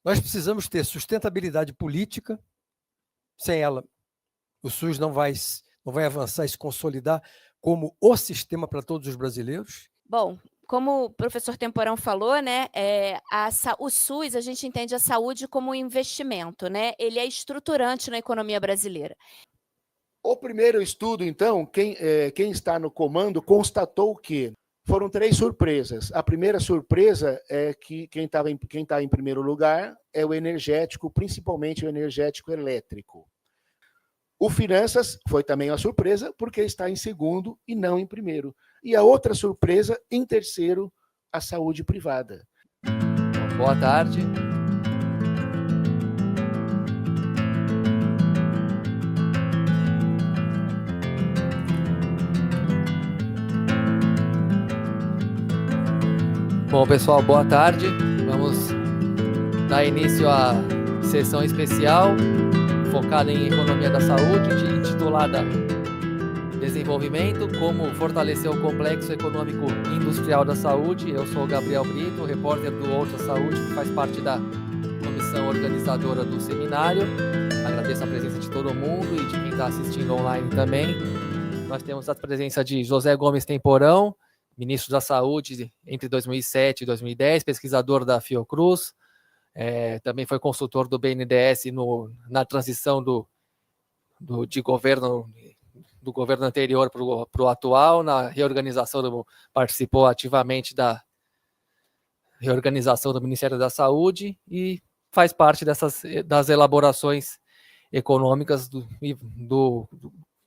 Nós precisamos ter sustentabilidade política. Sem ela, o SUS não vai avançar e se consolidar como o sistema para todos os brasileiros. Bom, como o professor Temporão falou, né, o SUS, a gente entende a saúde como um investimento, né? Ele é estruturante na economia brasileira. O primeiro estudo, então, quem está no comando constatou que foram 3 surpresas. A primeira surpresa é que quem está em primeiro lugar é o energético, principalmente o energético elétrico. O Finanças foi também uma surpresa, porque está em segundo e não em primeiro. E a outra surpresa, em terceiro, a saúde privada. Boa tarde. Bom, pessoal, boa tarde. Vamos dar início à sessão especial focada em economia da saúde, intitulada Desenvolvimento, como fortalecer o complexo econômico industrial da saúde. Eu sou o Gabriel Brito, repórter do Outra Saúde, que faz parte da comissão organizadora do seminário. Agradeço a presença de todo mundo e de quem está assistindo online também. Nós temos a presença de José Gomes Temporão, ministro da Saúde entre 2007 e 2010, pesquisador da Fiocruz. Também foi consultor do BNDES na transição do governo anterior para o atual, na reorganização, participou ativamente da reorganização do Ministério da Saúde e faz parte das elaborações econômicas do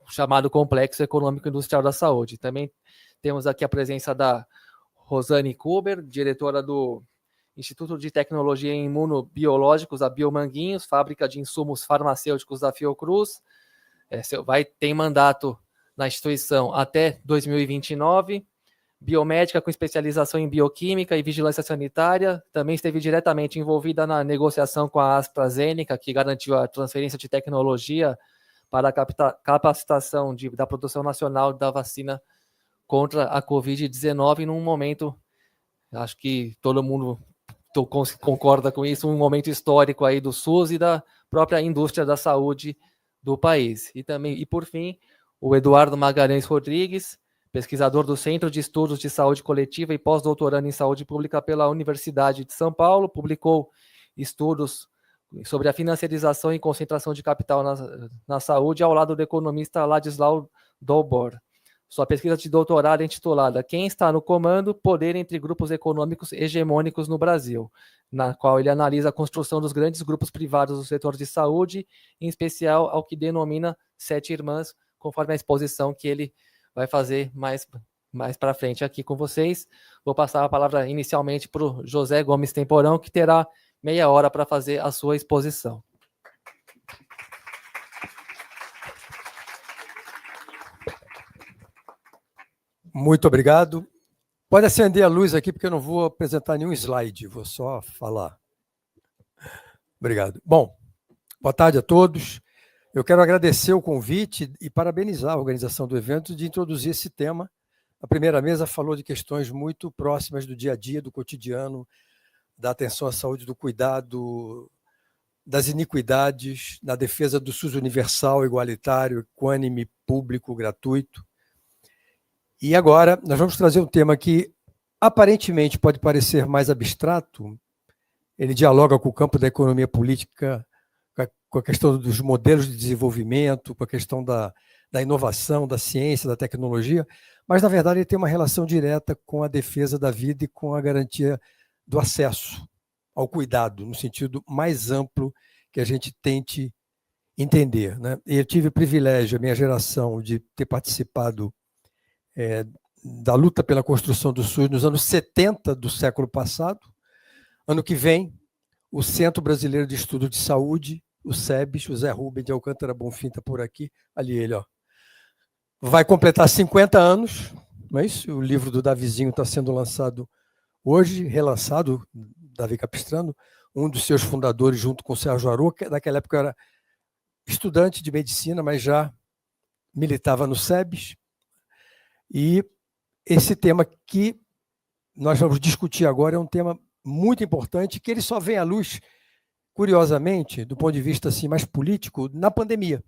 chamado Complexo Econômico Industrial da Saúde. Também temos aqui a presença da Rosane Kuber, diretora do Instituto de Tecnologia em Imunobiológicos, a Biomanguinhos, fábrica de insumos farmacêuticos da Fiocruz. Tem mandato na instituição até 2029, biomédica com especialização em bioquímica e vigilância sanitária, também esteve diretamente envolvida na negociação com a AstraZeneca, que garantiu a transferência de tecnologia para a capacitação da produção nacional da vacina contra a Covid-19, num momento, acho que todo mundo concorda com isso, um momento histórico aí do SUS e da própria indústria da saúde do país. E por fim, o Eduardo Magalhães Rodrigues, pesquisador do Centro de Estudos de Saúde Coletiva e pós-doutorando em Saúde Pública pela Universidade de São Paulo, publicou estudos sobre a financiarização e concentração de capital na saúde ao lado do economista Ladislau Dobor. Sua pesquisa de doutorado é intitulada Quem está no comando? Poder entre grupos econômicos hegemônicos no Brasil, na qual ele analisa a construção dos grandes grupos privados do setor de saúde, em especial ao que denomina Sete Irmãs, conforme a exposição que ele vai fazer mais para frente aqui com vocês. Vou passar a palavra inicialmente para o José Gomes Temporão, que terá meia hora para fazer a sua exposição. Muito obrigado. Pode acender a luz aqui, porque eu não vou apresentar nenhum slide, vou só falar. Obrigado. Bom, boa tarde a todos. Eu quero agradecer o convite e parabenizar a organização do evento de introduzir esse tema. A primeira mesa falou de questões muito próximas do dia a dia, do cotidiano, da atenção à saúde, do cuidado, das iniquidades, na defesa do SUS universal, igualitário, equânime, público, gratuito. E agora nós vamos trazer um tema que aparentemente pode parecer mais abstrato. Ele dialoga com o campo da economia política, com a questão dos modelos de desenvolvimento, com a questão da inovação, da ciência, da tecnologia, mas, na verdade, ele tem uma relação direta com a defesa da vida e com a garantia do acesso ao cuidado, no sentido mais amplo que a gente tente entender, né? Eu tive o privilégio, a minha geração, de ter participado da luta pela construção do SUS nos anos 70 do século passado. Ano que vem, o Centro Brasileiro de Estudo de Saúde, o SEBS, o Zé Rubem de Alcântara Bonfim está por aqui, ali ele, ó, vai completar 50 anos, não é isso? O livro do Davizinho está sendo lançado hoje, relançado, Davi Capistrano, um dos seus fundadores, junto com o Sérgio Aroca, que naquela época era estudante de medicina, mas já militava no SEBS. E esse tema que nós vamos discutir agora é um tema muito importante, que ele só vem à luz curiosamente, do ponto de vista assim, mais político, na pandemia,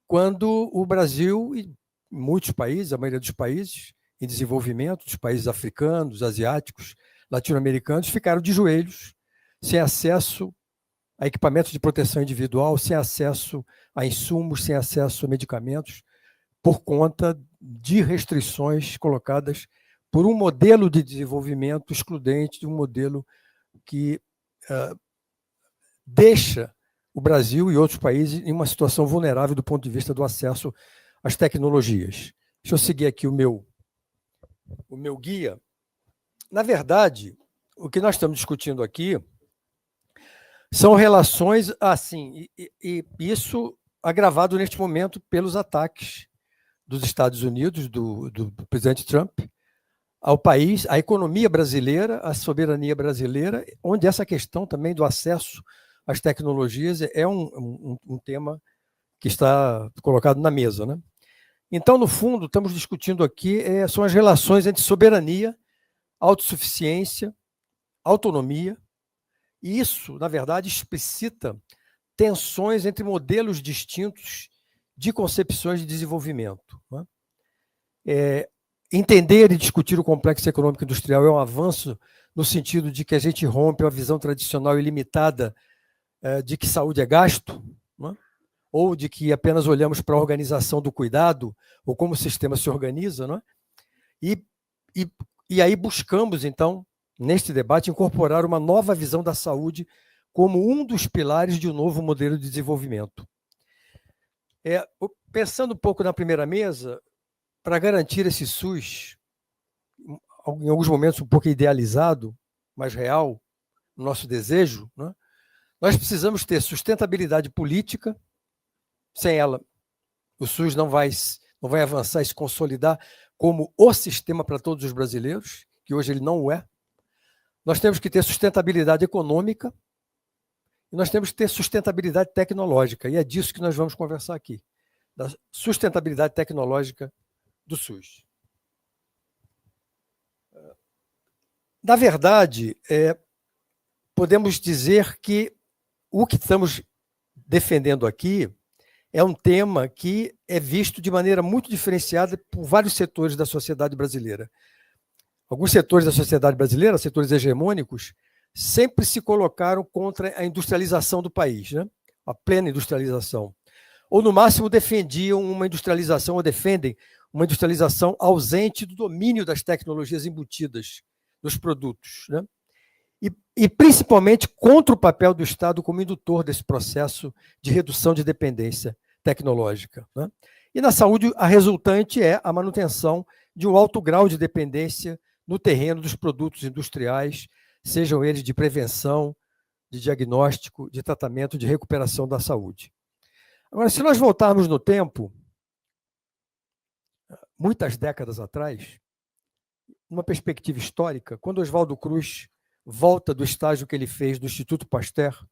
quando o Brasil e muitos países, a maioria dos países em desenvolvimento, os países africanos, asiáticos, latino-americanos, ficaram de joelhos, sem acesso a equipamentos de proteção individual, sem acesso a insumos, sem acesso a medicamentos, por conta de restrições colocadas por um modelo de desenvolvimento excludente, de um modelo que deixa o Brasil e outros países em uma situação vulnerável do ponto de vista do acesso às tecnologias. Deixa eu seguir aqui o meu guia. Na verdade, o que nós estamos discutindo aqui são relações assim, e isso agravado neste momento pelos ataques dos Estados Unidos, do presidente Trump, ao país, à economia brasileira, à soberania brasileira, onde essa questão também do acesso às tecnologias é um tema que está colocado na mesa, né? Então, no fundo, estamos discutindo aqui são as relações entre soberania, autossuficiência, autonomia, e isso, na verdade, explicita tensões entre modelos distintos de concepções de desenvolvimento, né? Entender e discutir o complexo econômico industrial é um avanço no sentido de que a gente rompe a visão tradicional e limitada de que saúde é gasto, né? Ou de que apenas olhamos para a organização do cuidado, ou como o sistema se organiza, né? E aí buscamos, então, neste debate, incorporar uma nova visão da saúde como um dos pilares de um novo modelo de desenvolvimento. Pensando um pouco na primeira mesa, para garantir esse SUS, em alguns momentos um pouco idealizado, mas real, no nosso desejo, né? Nós precisamos ter sustentabilidade política. Sem ela, o SUS não vai avançar e se consolidar como o sistema para todos os brasileiros, que hoje ele não o é. Nós temos que ter sustentabilidade econômica e nós temos que ter sustentabilidade tecnológica, e é disso que nós vamos conversar aqui, da sustentabilidade tecnológica do SUS. Na verdade, podemos dizer que o que estamos defendendo aqui é um tema que é visto de maneira muito diferenciada por vários setores da sociedade brasileira. Alguns setores da sociedade brasileira, setores hegemônicos, sempre se colocaram contra a industrialização do país, né? A plena industrialização. Ou, no máximo, defendiam uma industrialização, ou defendem uma industrialização ausente do domínio das tecnologias embutidas nos produtos, né? E principalmente contra o papel do Estado como indutor desse processo de redução de dependência tecnológica, né? E na saúde, a resultante é a manutenção de um alto grau de dependência no terreno dos produtos industriais, sejam eles de prevenção, de diagnóstico, de tratamento, de recuperação da saúde. Agora, se nós voltarmos no tempo, muitas décadas atrás, numa perspectiva histórica, quando Oswaldo Cruz volta do estágio que ele fez do Instituto Pasteur,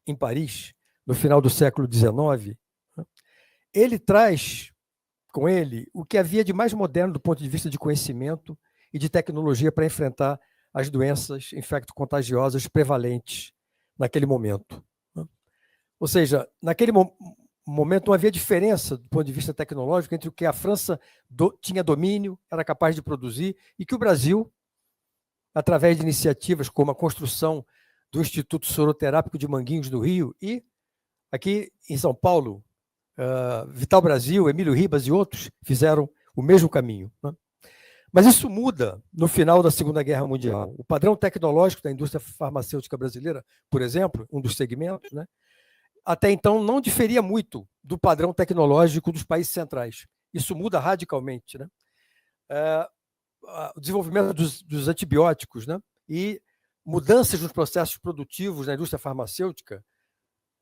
em Paris, no final do século XIX, ele traz com ele o que havia de mais moderno do ponto de vista de conhecimento e de tecnologia para enfrentar as doenças infecto-contagiosas prevalentes naquele momento. Ou seja, naquele momento não havia diferença do ponto de vista tecnológico entre o que a França tinha domínio, era capaz de produzir, e que o Brasil, através de iniciativas como a construção do Instituto Soroterápico de Manguinhos, do Rio, e aqui em São Paulo, Vital Brasil, Emílio Ribas e outros fizeram o mesmo caminho, né? Mas isso muda no final da Segunda Guerra Mundial. O padrão tecnológico da indústria farmacêutica brasileira, por exemplo, um dos segmentos, né, até então não diferia muito do padrão tecnológico dos países centrais. Isso muda radicalmente, né? O desenvolvimento dos antibióticos, né, e mudanças nos processos produtivos na indústria farmacêutica,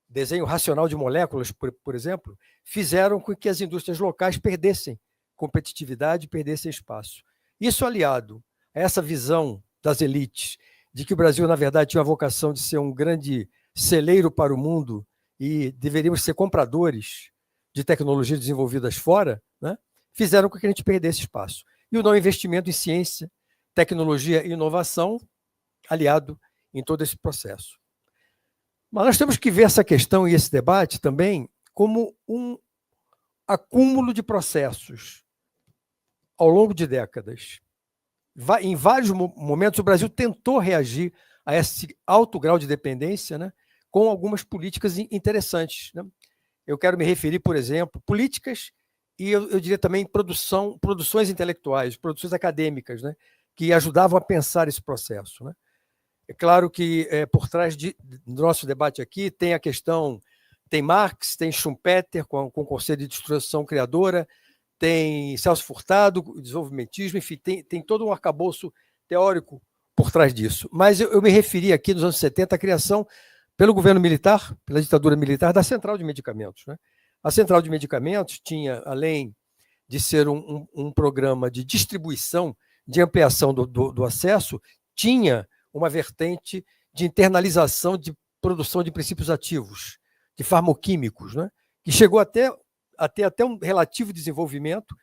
desenho racional de moléculas, por exemplo, fizeram com que as indústrias locais perdessem competitividade, perdessem espaço. Isso aliado a essa visão das elites de que o Brasil, na verdade, tinha a vocação de ser um grande celeiro para o mundo e deveríamos ser compradores de tecnologias desenvolvidas fora, né, fizeram com que a gente perdesse espaço. E o não investimento em ciência, tecnologia e inovação, aliado em todo esse processo. Mas nós temos que ver essa questão e esse debate também como um acúmulo de processos ao longo de décadas. Em vários momentos, o Brasil tentou reagir a esse alto grau de dependência, né, com algumas políticas interessantes, né? Eu quero me referir, por exemplo, políticas e eu diria também produções intelectuais, produções acadêmicas, né, que ajudavam a pensar esse processo, né? É claro que por trás do nosso debate aqui tem a questão, tem Marx, tem Schumpeter com o Conselho de Instrução Criadora, tem Celso Furtado, desenvolvimentismo, enfim, tem todo um arcabouço teórico por trás disso. Mas eu me referi aqui nos anos 70 à criação, pelo governo militar, pela ditadura militar, da Central de Medicamentos, né? A Central de Medicamentos tinha, além de ser um programa de distribuição, de ampliação do acesso, tinha uma vertente de internalização de produção de princípios ativos, de farmoquímicos, né? Que chegou a ter até um relativo desenvolvimento,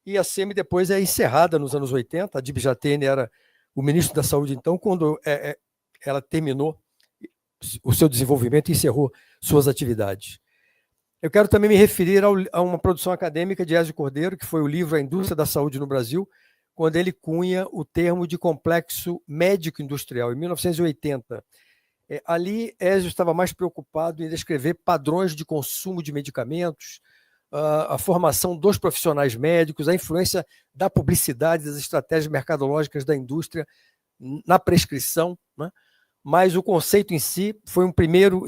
e a SEMI depois é encerrada nos anos 80, a Dib Jatene era o ministro da Saúde então, quando ela terminou o seu desenvolvimento e encerrou suas atividades. Eu quero também me referir a uma produção acadêmica de Ezio Cordeiro, que foi o livro A Indústria da Saúde no Brasil, quando ele cunha o termo de complexo médico-industrial, em 1980. Ali, Ezio estava mais preocupado em descrever padrões de consumo de medicamentos, a formação dos profissionais médicos, a influência da publicidade, das estratégias mercadológicas da indústria na prescrição, né? Mas o conceito em si foi um primeiro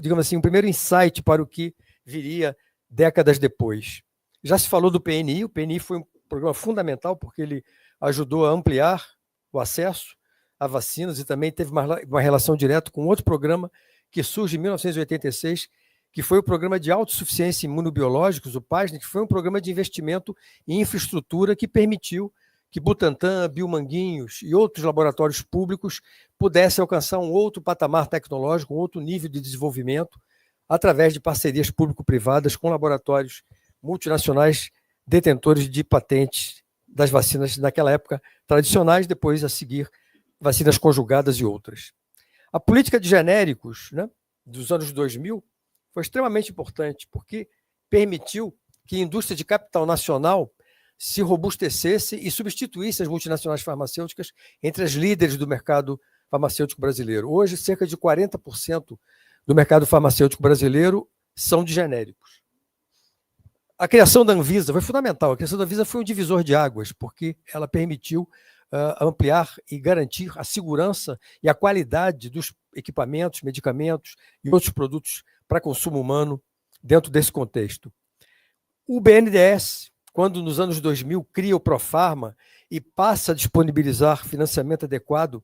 insight para o que viria décadas depois. Já se falou do PNI, o PNI foi um programa fundamental porque ele ajudou a ampliar o acesso a vacinas e também teve uma relação direta com outro programa que surge em 1986, que foi o Programa de Autossuficiência Imunobiológicos, o PASNI, que foi um programa de investimento em infraestrutura que permitiu que Butantan, Biomanguinhos e outros laboratórios públicos pudessem alcançar um outro patamar tecnológico, um outro nível de desenvolvimento, através de parcerias público-privadas com laboratórios multinacionais detentores de patentes das vacinas naquela época tradicionais, depois a seguir vacinas conjugadas e outras. A política de genéricos, né, dos anos 2000 foi extremamente importante, porque permitiu que a indústria de capital nacional se robustecesse e substituísse as multinacionais farmacêuticas entre as líderes do mercado farmacêutico brasileiro. Hoje, cerca de 40% do mercado farmacêutico brasileiro são de genéricos. A criação da Anvisa foi fundamental. A criação da Anvisa foi um divisor de águas, porque ela permitiu ampliar e garantir a segurança e a qualidade dos equipamentos, medicamentos e outros produtos para consumo humano dentro desse contexto. O BNDES, quando nos anos 2000 cria o Profarma e passa a disponibilizar financiamento adequado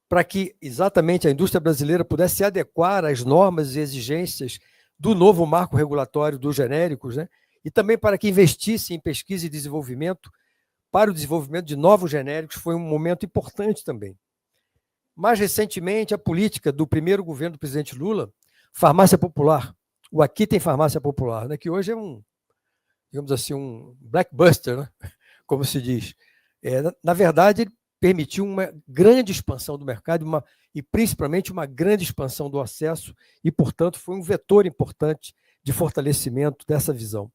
para que exatamente a indústria brasileira pudesse se adequar às normas e exigências do novo marco regulatório dos genéricos, né? E também para que investisse em pesquisa e desenvolvimento para o desenvolvimento de novos genéricos, foi um momento importante também. Mais recentemente, a política do primeiro governo do presidente Lula, farmácia popular, o Aqui Tem Farmácia Popular, né, que hoje é digamos assim, um blockbuster, né, como se diz. Na verdade, ele permitiu uma grande expansão do mercado e principalmente uma grande expansão do acesso e, portanto, foi um vetor importante de fortalecimento dessa visão.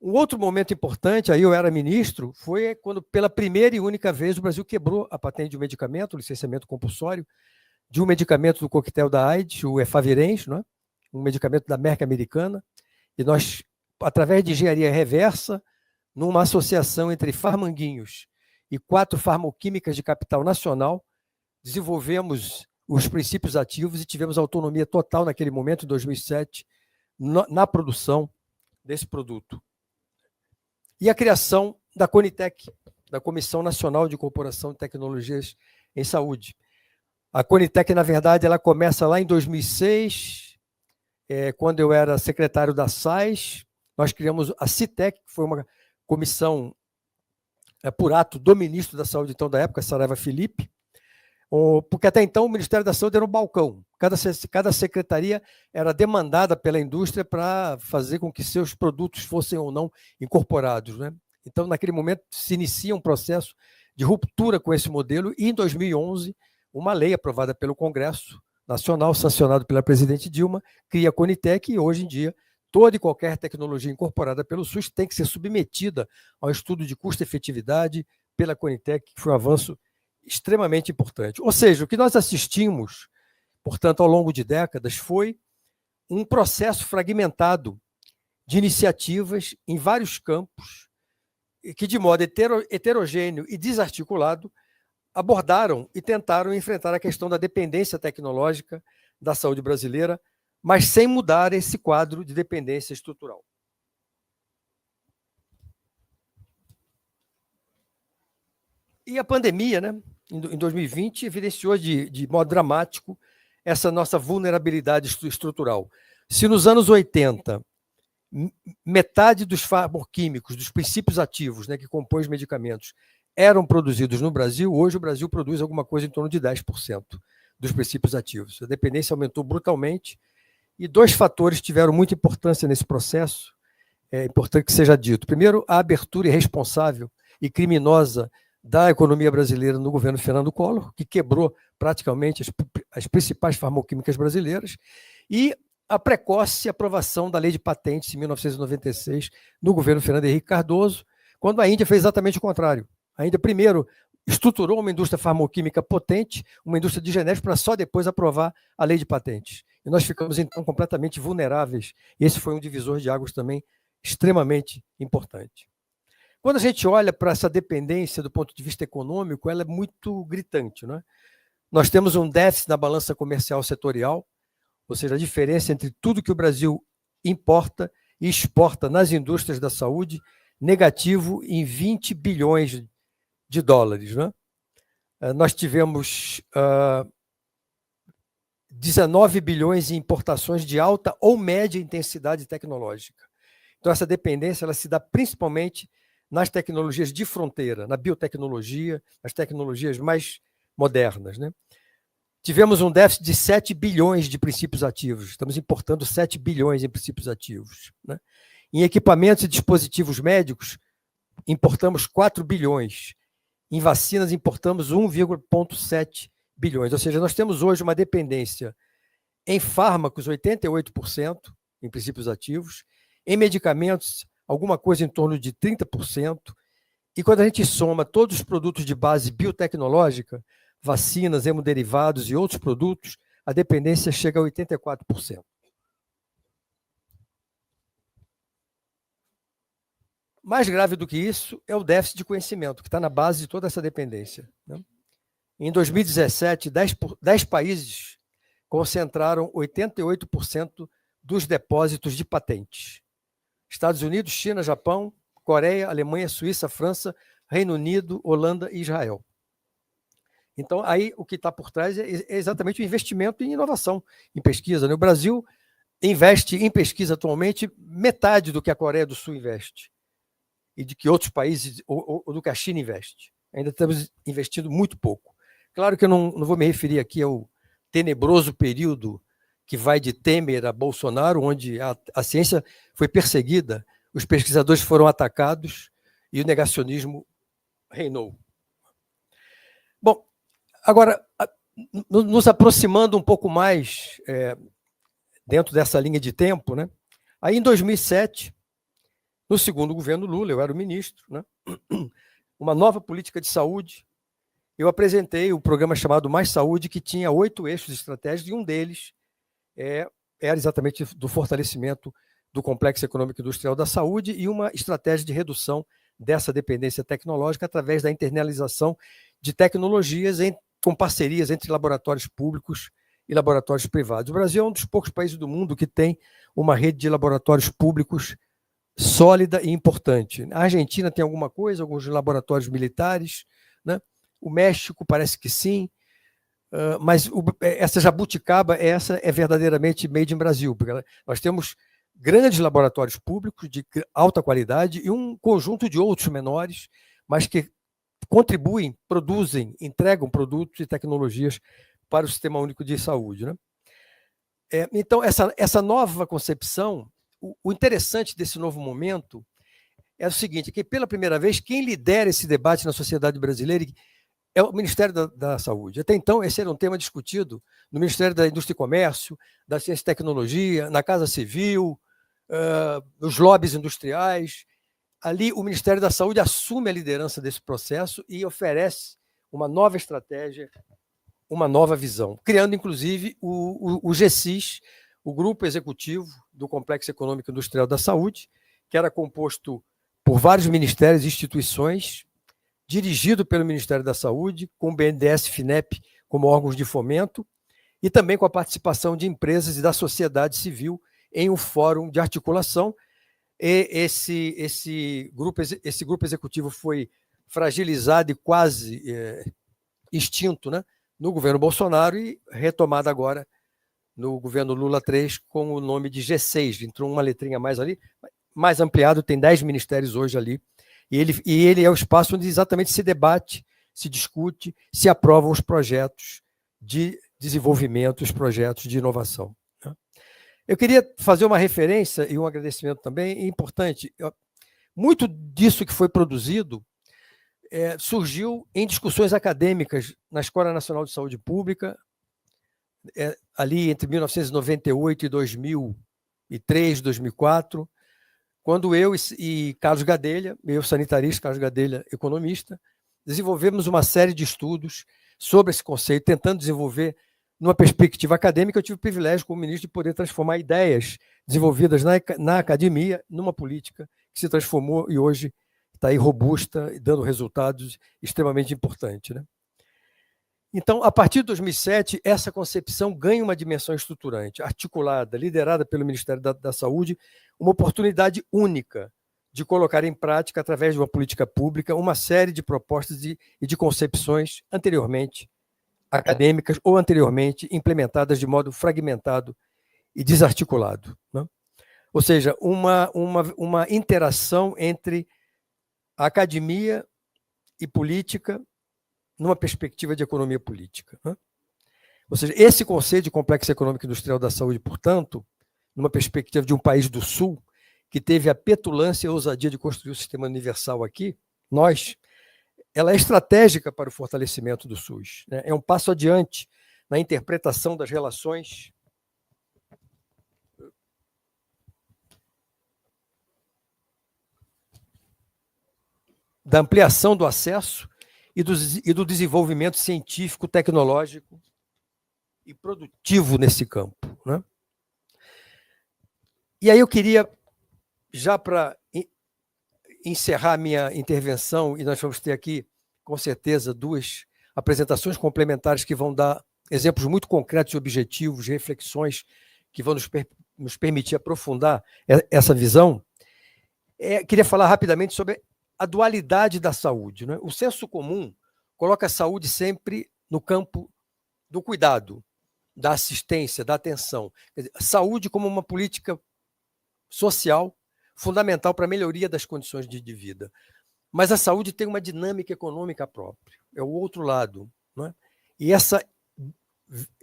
Um outro momento importante, aí eu era ministro, foi quando pela primeira e única vez o Brasil quebrou a patente de um medicamento, o licenciamento compulsório, de um medicamento do coquetel da AIDS, o Efavirenz, né? Um medicamento da Merck americana, e nós, através de engenharia reversa, numa associação entre Farmanguinhos e 4 farmoquímicas de capital nacional, desenvolvemos os princípios ativos e tivemos autonomia total naquele momento, em 2007, na produção desse produto. E a criação da Conitec, da Comissão Nacional de Incorporação de Tecnologias em Saúde. A Conitec, na verdade, ela começa lá em 2006, quando eu era secretário da SAIS, nós criamos a CITEC, que foi uma comissão por ato do ministro da Saúde, então, da época, Saraiva Felipe, porque até então o Ministério da Saúde era um balcão. Cada secretaria era demandada pela indústria para fazer com que seus produtos fossem ou não incorporados, né? Então, naquele momento, se inicia um processo de ruptura com esse modelo e, em 2011, uma lei aprovada pelo Congresso, nacional, sancionado pela presidente Dilma, cria a Conitec e, hoje em dia, toda e qualquer tecnologia incorporada pelo SUS tem que ser submetida ao estudo de custo-efetividade pela Conitec, que foi um avanço extremamente importante. Ou seja, o que nós assistimos, portanto, ao longo de décadas, foi um processo fragmentado de iniciativas em vários campos, que, de modo heterogêneo e desarticulado, abordaram e tentaram enfrentar a questão da dependência tecnológica da saúde brasileira, mas sem mudar esse quadro de dependência estrutural. E a pandemia, né, em 2020, evidenciou de modo dramático essa nossa vulnerabilidade estrutural. Se nos anos 80, metade dos farmacoquímicos, dos princípios ativos, né, que compõem os medicamentos, eram produzidos no Brasil, hoje o Brasil produz alguma coisa em torno de 10% dos princípios ativos. A dependência aumentou brutalmente e dois fatores tiveram muita importância nesse processo, é importante que seja dito. Primeiro, a abertura irresponsável e criminosa da economia brasileira no governo Fernando Collor, que quebrou praticamente as principais farmacoquímicas brasileiras, e a precoce aprovação da Lei de Patentes em 1996 no governo Fernando Henrique Cardoso, quando a Índia fez exatamente o contrário. A Índia, primeiro, estruturou uma indústria farmacêutica potente, uma indústria de genéricos, para só depois aprovar a Lei de Patentes. E nós ficamos, então, completamente vulneráveis. Esse foi um divisor de águas também extremamente importante. Quando a gente olha para essa dependência do ponto de vista econômico, ela é muito gritante, não é? Nós temos um déficit na balança comercial setorial, ou seja, a diferença entre tudo que o Brasil importa e exporta nas indústrias da saúde, negativo em 20 bilhões de dólares. Né? Nós tivemos 19 bilhões em importações de alta ou média intensidade tecnológica. Então, essa dependência ela se dá principalmente nas tecnologias de fronteira, na biotecnologia, nas tecnologias mais modernas. Né? Tivemos um déficit de 7 bilhões de princípios ativos. Estamos importando 7 bilhões em princípios ativos. Né? Em equipamentos e dispositivos médicos, importamos 4 bilhões. Em vacinas, importamos 1,7 bilhões. Ou seja, nós temos hoje uma dependência em fármacos, 88%, em princípios ativos, em medicamentos, alguma coisa em torno de 30%, e quando a gente soma todos os produtos de base biotecnológica, vacinas, hemoderivados e outros produtos, a dependência chega a 84%. Mais grave do que isso é o déficit de conhecimento, que está na base de toda essa dependência. Né? Em 2017, 10 países concentraram 88% dos depósitos de patentes. Estados Unidos, China, Japão, Coreia, Alemanha, Suíça, França, Reino Unido, Holanda e Israel. Então, aí o que está por trás é exatamente o investimento em inovação, em pesquisa. Né? O Brasil investe em pesquisa atualmente metade do que a Coreia do Sul investe e de que outros países, ou do que a China investe. Ainda estamos investindo muito pouco. Claro que eu não vou me referir aqui ao tenebroso período que vai de Temer a Bolsonaro, onde a ciência foi perseguida, os pesquisadores foram atacados e o negacionismo reinou. Bom, agora, nos aproximando um pouco mais dentro dessa linha de tempo, né? Aí em 2007, no segundo governo Lula, eu era o ministro, né? Uma nova política de saúde, eu apresentei um programa chamado Mais Saúde, que tinha 8 eixos estratégicos, e um deles era exatamente do fortalecimento do complexo econômico industrial da saúde e uma estratégia de redução dessa dependência tecnológica através da internalização de tecnologias com parcerias entre laboratórios públicos e laboratórios privados. O Brasil é um dos poucos países do mundo que tem uma rede de laboratórios públicos sólida e importante. A Argentina tem alguma coisa, alguns laboratórios militares, né? O México parece que sim, mas essa jabuticaba, essa é verdadeiramente made in Brasil, porque nós temos grandes laboratórios públicos de alta qualidade e um conjunto de outros menores, mas que contribuem, produzem, entregam produtos e tecnologias para o Sistema Único de Saúde. Né? Então, essa nova concepção, o interessante desse novo momento é o seguinte, que pela primeira vez, quem lidera esse debate na sociedade brasileira é o Ministério da Saúde. Até então, esse era um tema discutido no Ministério da Indústria e Comércio, da Ciência e Tecnologia, na Casa Civil, nos lobbies industriais. Ali, o Ministério da Saúde assume a liderança desse processo e oferece uma nova estratégia, uma nova visão, criando, inclusive, o GECIS, o Grupo Executivo do Complexo Econômico Industrial da Saúde, que era composto por vários ministérios e instituições, dirigido pelo Ministério da Saúde, com o BNDES e FINEP como órgãos de fomento, e também com a participação de empresas e da sociedade civil em um fórum de articulação. E esse grupo executivo foi fragilizado e quase extinto, né, no governo Bolsonaro e retomado agora no governo Lula III com o nome de G6. Entrou uma letrinha mais ali, mais ampliado, tem 10 ministérios hoje ali. E ele é o espaço onde exatamente se debate, se discute, se aprovam os projetos de desenvolvimento, os projetos de inovação. Eu queria fazer uma referência e um agradecimento também importante. Muito disso que foi produzido surgiu em discussões acadêmicas na Escola Nacional de Saúde Pública, ali entre 1998 e 2003, 2004, quando eu e Carlos Gadelha, eu sanitarista, Carlos Gadelha, economista, desenvolvemos uma série de estudos sobre esse conceito, tentando desenvolver numa perspectiva acadêmica. Eu tive o privilégio, como ministro, de poder transformar ideias desenvolvidas na academia numa política que se transformou e hoje está aí robusta e dando resultados extremamente importantes, né? Então, a partir de 2007, essa concepção ganha uma dimensão estruturante, articulada, liderada pelo Ministério da Saúde, uma oportunidade única de colocar em prática, através de uma política pública, uma série de propostas e de concepções anteriormente acadêmicas ou anteriormente implementadas de modo fragmentado e desarticulado, né? Ou seja, uma interação entre a academia e política numa perspectiva de economia política, né? Ou seja, esse conceito de complexo econômico industrial da saúde, portanto, numa perspectiva de um país do Sul, que teve a petulância e a ousadia de construir o sistema universal aqui, ela é estratégica para o fortalecimento do SUS, né? É um passo adiante na interpretação das relações da ampliação do acesso e do desenvolvimento científico, tecnológico e produtivo nesse campo, né? E aí eu queria, já para encerrar minha intervenção, e nós vamos ter aqui, com certeza, 2 apresentações complementares que vão dar exemplos muito concretos e objetivos, reflexões que vão nos permitir aprofundar essa visão. Queria falar rapidamente sobre a dualidade da saúde, né? O senso comum coloca a saúde sempre no campo do cuidado, da assistência, da atenção. Quer dizer, a saúde como uma política social fundamental para a melhoria das condições de vida. Mas a saúde tem uma dinâmica econômica própria, é o outro lado, né? E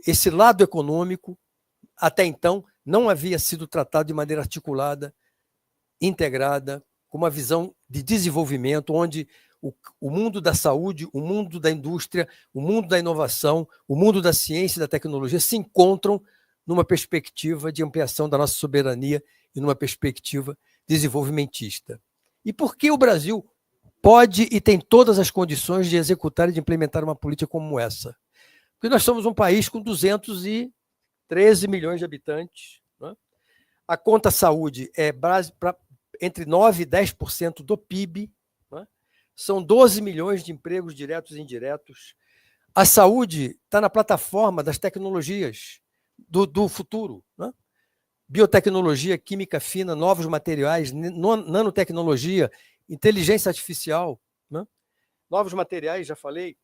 esse lado econômico, até então, não havia sido tratado de maneira articulada, integrada, com uma visão de desenvolvimento, onde o mundo da saúde, o mundo da indústria, o mundo da inovação, o mundo da ciência e da tecnologia se encontram numa perspectiva de ampliação da nossa soberania e numa perspectiva desenvolvimentista. E por que o Brasil pode e tem todas as condições de executar e de implementar uma política como essa? Porque nós somos um país com 213 milhões de habitantes, né? A conta saúde é entre 9% e 10% do PIB, né? São 12 milhões de empregos diretos e indiretos. A saúde está na plataforma das tecnologias do futuro, né? Biotecnologia, química fina, novos materiais, nanotecnologia, inteligência artificial, né? Novos materiais, já falei,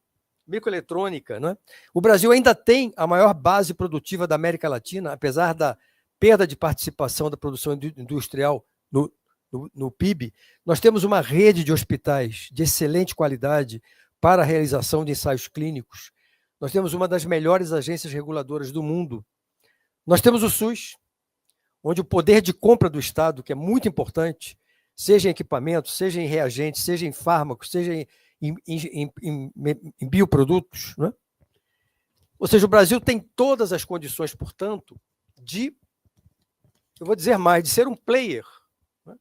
microeletrônica, né? O Brasil ainda tem a maior base produtiva da América Latina, apesar da perda de participação da produção industrial no PIB. Nós temos uma rede de hospitais de excelente qualidade para a realização de ensaios clínicos. Nós temos uma das melhores agências reguladoras do mundo. Nós temos o SUS, onde o poder de compra do Estado, que é muito importante, seja em equipamentos, seja em reagentes, seja em fármacos, seja em bioprodutos, né? Ou seja, o Brasil tem todas as condições, portanto, eu vou dizer mais, de ser um player, né?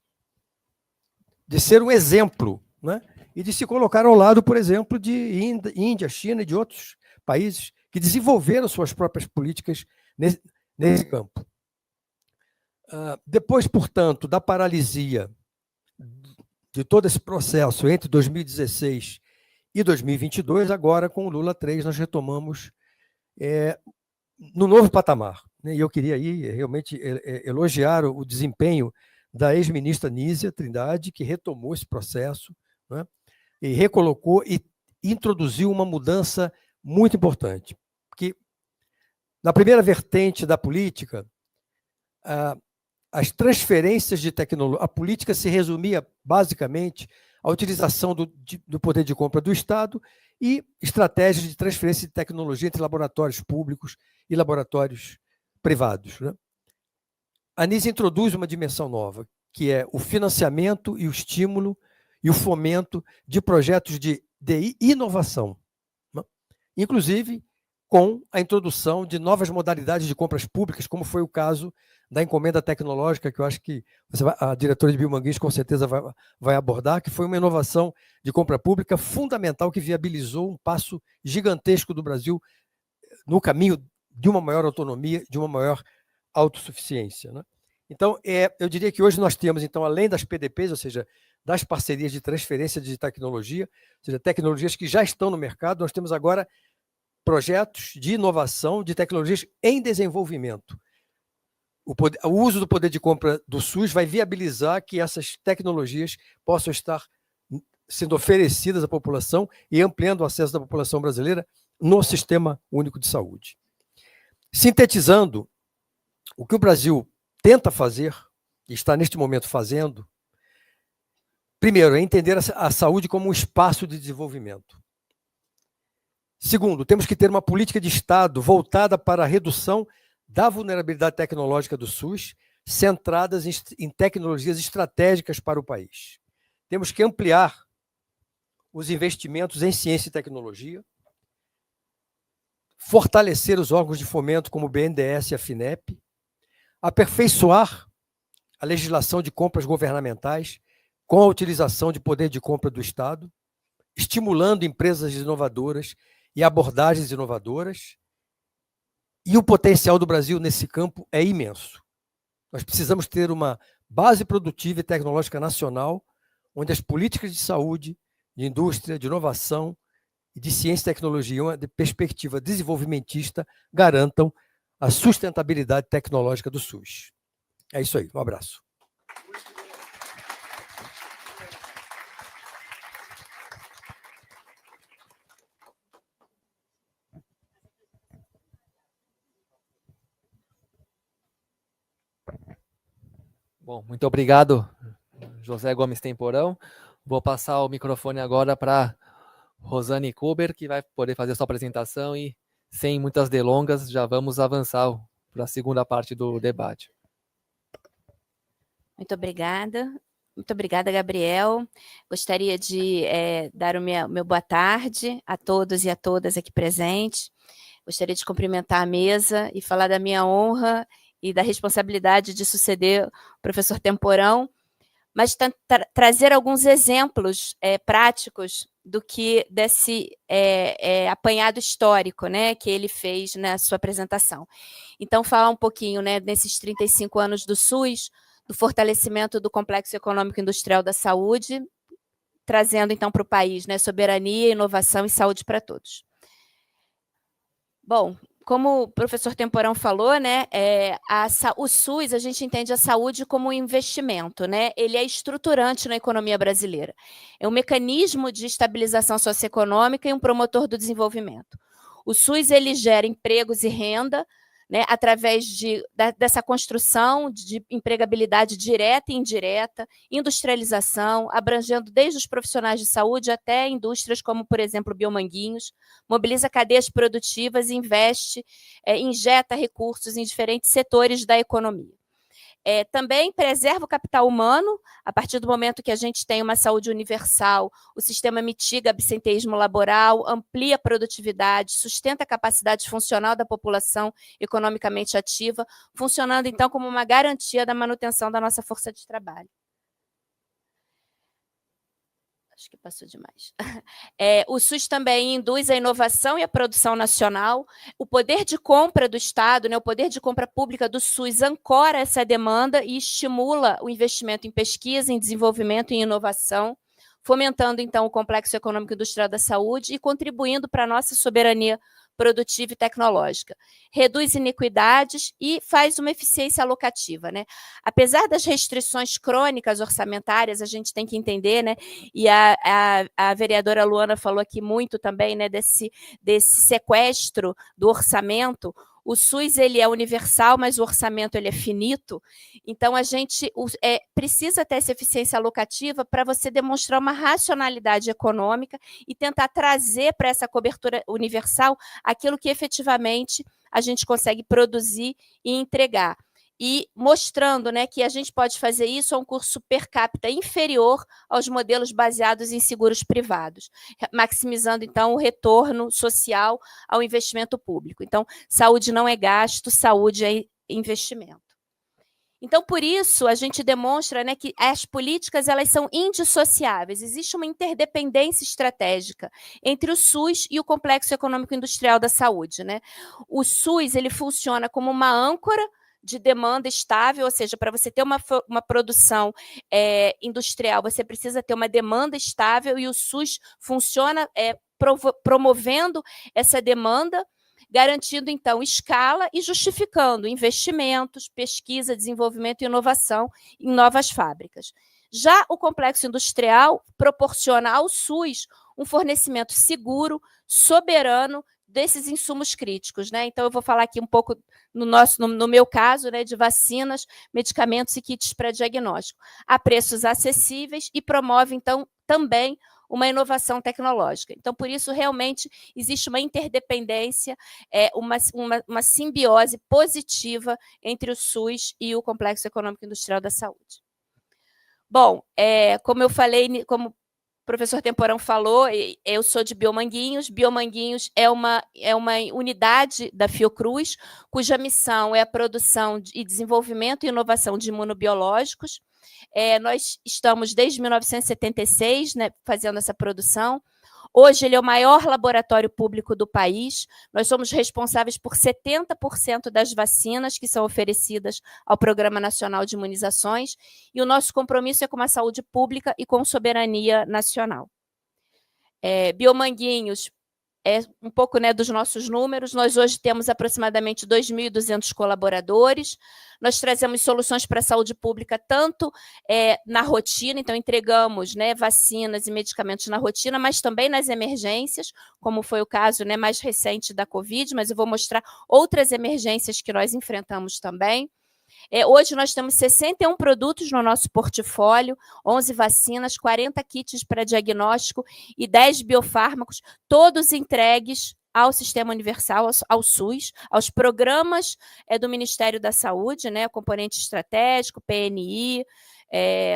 De ser um exemplo, né? E de se colocar ao lado, por exemplo, de Índia, China e de outros países que desenvolveram suas próprias políticas nesse campo. Depois, portanto, da paralisia de todo esse processo entre 2016 e 2022, agora, com o Lula 3, nós retomamos no novo patamar, né? E eu queria aí realmente elogiar o desempenho da ex-ministra Nízia Trindade, que retomou esse processo, né? E recolocou e introduziu uma mudança muito importante, porque na primeira vertente da política, as transferências de tecnologia, a política se resumia basicamente à utilização do poder de compra do Estado e estratégias de transferência de tecnologia entre laboratórios públicos e laboratórios privados, né? A Anísia introduz uma dimensão nova, que é o financiamento e o estímulo e o fomento de projetos de inovação, né? Inclusive com a introdução de novas modalidades de compras públicas, como foi o caso da encomenda tecnológica, que eu acho que a diretora de Biomanguinhos com certeza vai abordar, que foi uma inovação de compra pública fundamental que viabilizou um passo gigantesco do Brasil no caminho de uma maior autonomia, de uma maior autossuficiência, né? Então, eu diria que hoje nós temos, então, além das PDPs, ou seja, das parcerias de transferência de tecnologia, ou seja, tecnologias que já estão no mercado, nós temos agora projetos de inovação de tecnologias em desenvolvimento. O uso do poder de compra do SUS vai viabilizar que essas tecnologias possam estar sendo oferecidas à população e ampliando o acesso da população brasileira no Sistema Único de Saúde. Sintetizando, o que o Brasil tenta fazer, e está neste momento fazendo, primeiro, é entender a saúde como um espaço de desenvolvimento. Segundo, temos que ter uma política de Estado voltada para a redução da vulnerabilidade tecnológica do SUS, centradas em tecnologias estratégicas para o país. Temos que ampliar os investimentos em ciência e tecnologia, fortalecer os órgãos de fomento como o BNDES e a FINEP, aperfeiçoar a legislação de compras governamentais com a utilização de poder de compra do Estado, estimulando empresas inovadoras e abordagens inovadoras, e o potencial do Brasil nesse campo é imenso. Nós precisamos ter uma base produtiva e tecnológica nacional, onde as políticas de saúde, de indústria, de inovação e de ciência e tecnologia, uma perspectiva desenvolvimentista, garantam a sustentabilidade tecnológica do SUS. É isso aí, um abraço. Bom, muito obrigado, José Gomes Temporão. Vou passar o microfone agora para Rosane Kuber, que vai poder fazer sua apresentação e, sem muitas delongas, já vamos avançar para a segunda parte do debate. Muito obrigada. Muito obrigada, Gabriel. Gostaria de dar o meu boa tarde a todos e a todas aqui presentes. Gostaria de cumprimentar a mesa e falar da minha honra e da responsabilidade de suceder o professor Temporão, mas trazer alguns exemplos práticos do que desse apanhado histórico, né, que ele fez na sua apresentação. Então, falar um pouquinho, né, nesses 35 anos do SUS, do fortalecimento do Complexo Econômico Industrial da Saúde, trazendo, então, para o país, né, soberania, inovação e saúde para todos. Bom, como o professor Temporão falou, né, o SUS, a gente entende a saúde como um investimento, né? Ele é estruturante na economia brasileira. É um mecanismo de estabilização socioeconômica e um promotor do desenvolvimento. O SUS, ele gera empregos e renda, né, através dessa construção de empregabilidade direta e indireta, industrialização, abrangendo desde os profissionais de saúde até indústrias como, por exemplo, Biomanguinhos, mobiliza cadeias produtivas e investe, injeta recursos em diferentes setores da economia. Também preserva o capital humano. A partir do momento que a gente tem uma saúde universal, o sistema mitiga absenteísmo laboral, amplia a produtividade, sustenta a capacidade funcional da população economicamente ativa, funcionando, então, como uma garantia da manutenção da nossa força de trabalho. Acho que passou demais. O SUS também induz a inovação e a produção nacional. O poder de compra do Estado, né, o poder de compra pública do SUS ancora essa demanda e estimula o investimento em pesquisa, em desenvolvimento e inovação, fomentando, então, o complexo econômico industrial da saúde e contribuindo para a nossa soberania produtiva e tecnológica. Reduz iniquidades e faz uma eficiência alocativa, né? Apesar das restrições crônicas orçamentárias, a gente tem que entender, né? E a vereadora Luana falou aqui muito também, né, desse sequestro do orçamento. O SUS ele é universal, mas o orçamento ele é finito. Então, a gente precisa ter essa eficiência alocativa para você demonstrar uma racionalidade econômica e tentar trazer para essa cobertura universal aquilo que efetivamente a gente consegue produzir e entregar. E mostrando, né, que a gente pode fazer isso a um custo per capita inferior aos modelos baseados em seguros privados, maximizando, então, o retorno social ao investimento público. Então, saúde não é gasto, saúde é investimento. Então, por isso, a gente demonstra, né, que as políticas elas são indissociáveis, existe uma interdependência estratégica entre o SUS e o complexo econômico industrial da saúde, né? O SUS ele funciona como uma âncora de demanda estável, ou seja, para você ter uma produção industrial, você precisa ter uma demanda estável e o SUS funciona promovendo essa demanda, garantindo, então, escala e justificando investimentos, pesquisa, desenvolvimento e inovação em novas fábricas. Já o complexo industrial proporciona ao SUS um fornecimento seguro, soberano, desses insumos críticos, né? Então, eu vou falar aqui um pouco, no meu caso, né, de vacinas, medicamentos e kits para diagnóstico, a preços acessíveis e promove, então, também uma inovação tecnológica. Então, por isso, realmente, existe uma interdependência, uma simbiose positiva entre o SUS e o Complexo Econômico Industrial da Saúde. Bom, como eu falei, como o professor Temporão falou, eu sou de Biomanguinhos. Biomanguinhos é uma unidade da Fiocruz, cuja missão é a produção e desenvolvimento e inovação de imunobiológicos. Nós estamos desde 1976, né, fazendo essa produção. Hoje, ele é o maior laboratório público do país. Nós somos responsáveis por 70% das vacinas que são oferecidas ao Programa Nacional de Imunizações, e o nosso compromisso é com a saúde pública e com soberania nacional. Biomanguinhos, um pouco, né, dos nossos números. Nós hoje temos aproximadamente 2.200 colaboradores. Nós trazemos soluções para a saúde pública, tanto na rotina, então entregamos, né, vacinas e medicamentos na rotina, mas também nas emergências, como foi o caso, né, mais recente da Covid, mas eu vou mostrar outras emergências que nós enfrentamos também. Hoje nós temos 61 produtos no nosso portfólio, 11 vacinas, 40 kits para diagnóstico e 10 biofármacos, todos entregues ao Sistema Universal, ao SUS, aos programas do Ministério da Saúde, né, componente estratégico, PNI,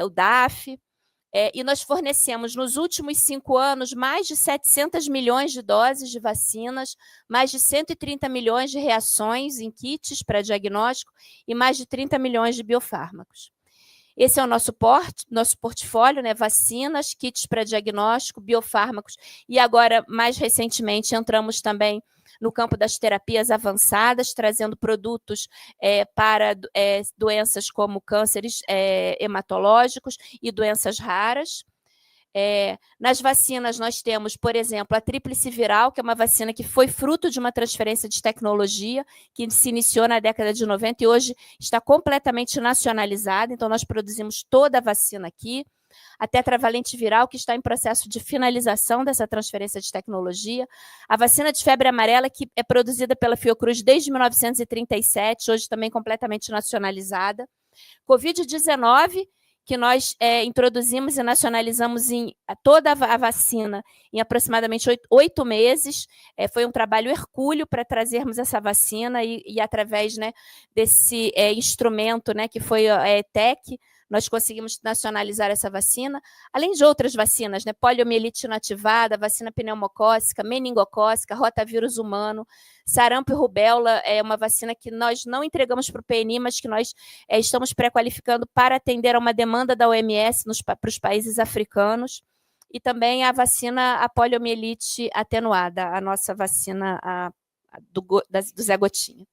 o DAF. E nós fornecemos, nos últimos 5 anos, mais de 700 milhões de doses de vacinas, mais de 130 milhões de reações em kits para diagnóstico e mais de 30 milhões de biofármacos. Esse é o nosso portfólio, né? Vacinas, kits para diagnóstico, biofármacos, e agora, mais recentemente, entramos também no campo das terapias avançadas, trazendo produtos para doenças como cânceres hematológicos e doenças raras. Nas vacinas, nós temos, por exemplo, a tríplice viral, que é uma vacina que foi fruto de uma transferência de tecnologia, que se iniciou na década de 90 e hoje está completamente nacionalizada, então nós produzimos toda a vacina aqui. A tetravalente viral, que está em processo de finalização dessa transferência de tecnologia. A vacina de febre amarela, que é produzida pela Fiocruz desde 1937, hoje também completamente nacionalizada. Covid-19, que nós introduzimos e nacionalizamos toda a vacina em aproximadamente 8 meses. Foi um trabalho hercúleo para trazermos essa vacina e através, né, desse instrumento, né, que foi a ETEC, nós conseguimos nacionalizar essa vacina, além de outras vacinas, né? Poliomielite inativada, vacina pneumocócica, meningocócica, rotavírus humano, sarampo e rubéola é uma vacina que nós não entregamos para o PNI, mas que nós estamos pré-qualificando para atender a uma demanda da OMS para os países africanos, e também a vacina, a poliomielite atenuada, a nossa vacina do Zé Gotinha.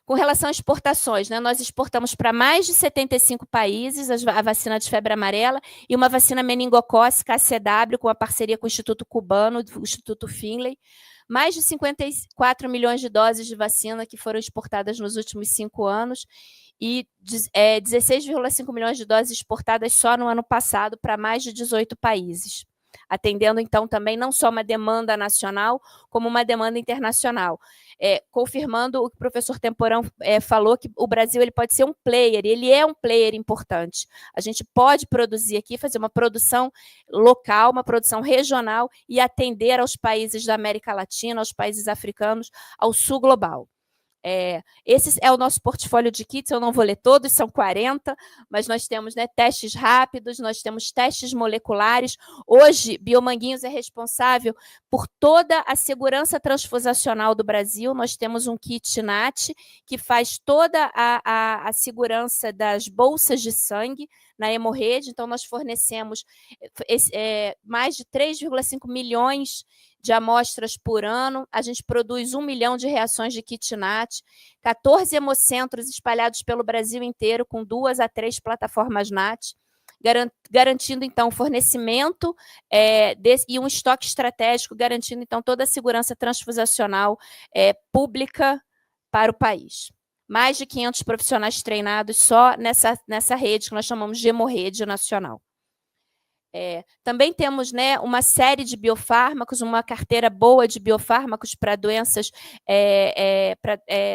Com relação às exportações, né, nós exportamos para mais de 75 países a vacina de febre amarela e uma vacina meningocócica, a CW, com a parceria com o Instituto Cubano, o Instituto Finlay, mais de 54 milhões de doses de vacina que foram exportadas nos últimos 5 anos e 16,5 milhões de doses exportadas só no ano passado para mais de 18 países, atendendo, então, também não só uma demanda nacional, como uma demanda internacional. Confirmando o que o professor Temporão falou, que o Brasil ele pode ser um player, ele é um player importante. A gente pode produzir aqui, fazer uma produção local, uma produção regional e atender aos países da América Latina, aos países africanos, ao sul global. Esse é o nosso portfólio de kits, eu não vou ler todos, são 40, mas nós temos, né, testes rápidos, nós temos testes moleculares. Hoje, Biomanguinhos é responsável por toda a segurança transfusacional do Brasil. Nós temos um kit NAT que faz toda a segurança das bolsas de sangue na hemorrede, então nós fornecemos mais de 3,5 milhões de amostras por ano, a gente produz 1 milhão de reações de kit NAT, 14 hemocentros espalhados pelo Brasil inteiro, com 2 a 3 plataformas NAT, garantindo, então, o fornecimento e um estoque estratégico, garantindo, então, toda a segurança transfusacional pública para o país. Mais de 500 profissionais treinados só nessa rede que nós chamamos de hemorrede nacional. Também temos, né, uma série de biofármacos, uma carteira boa de biofármacos para doenças,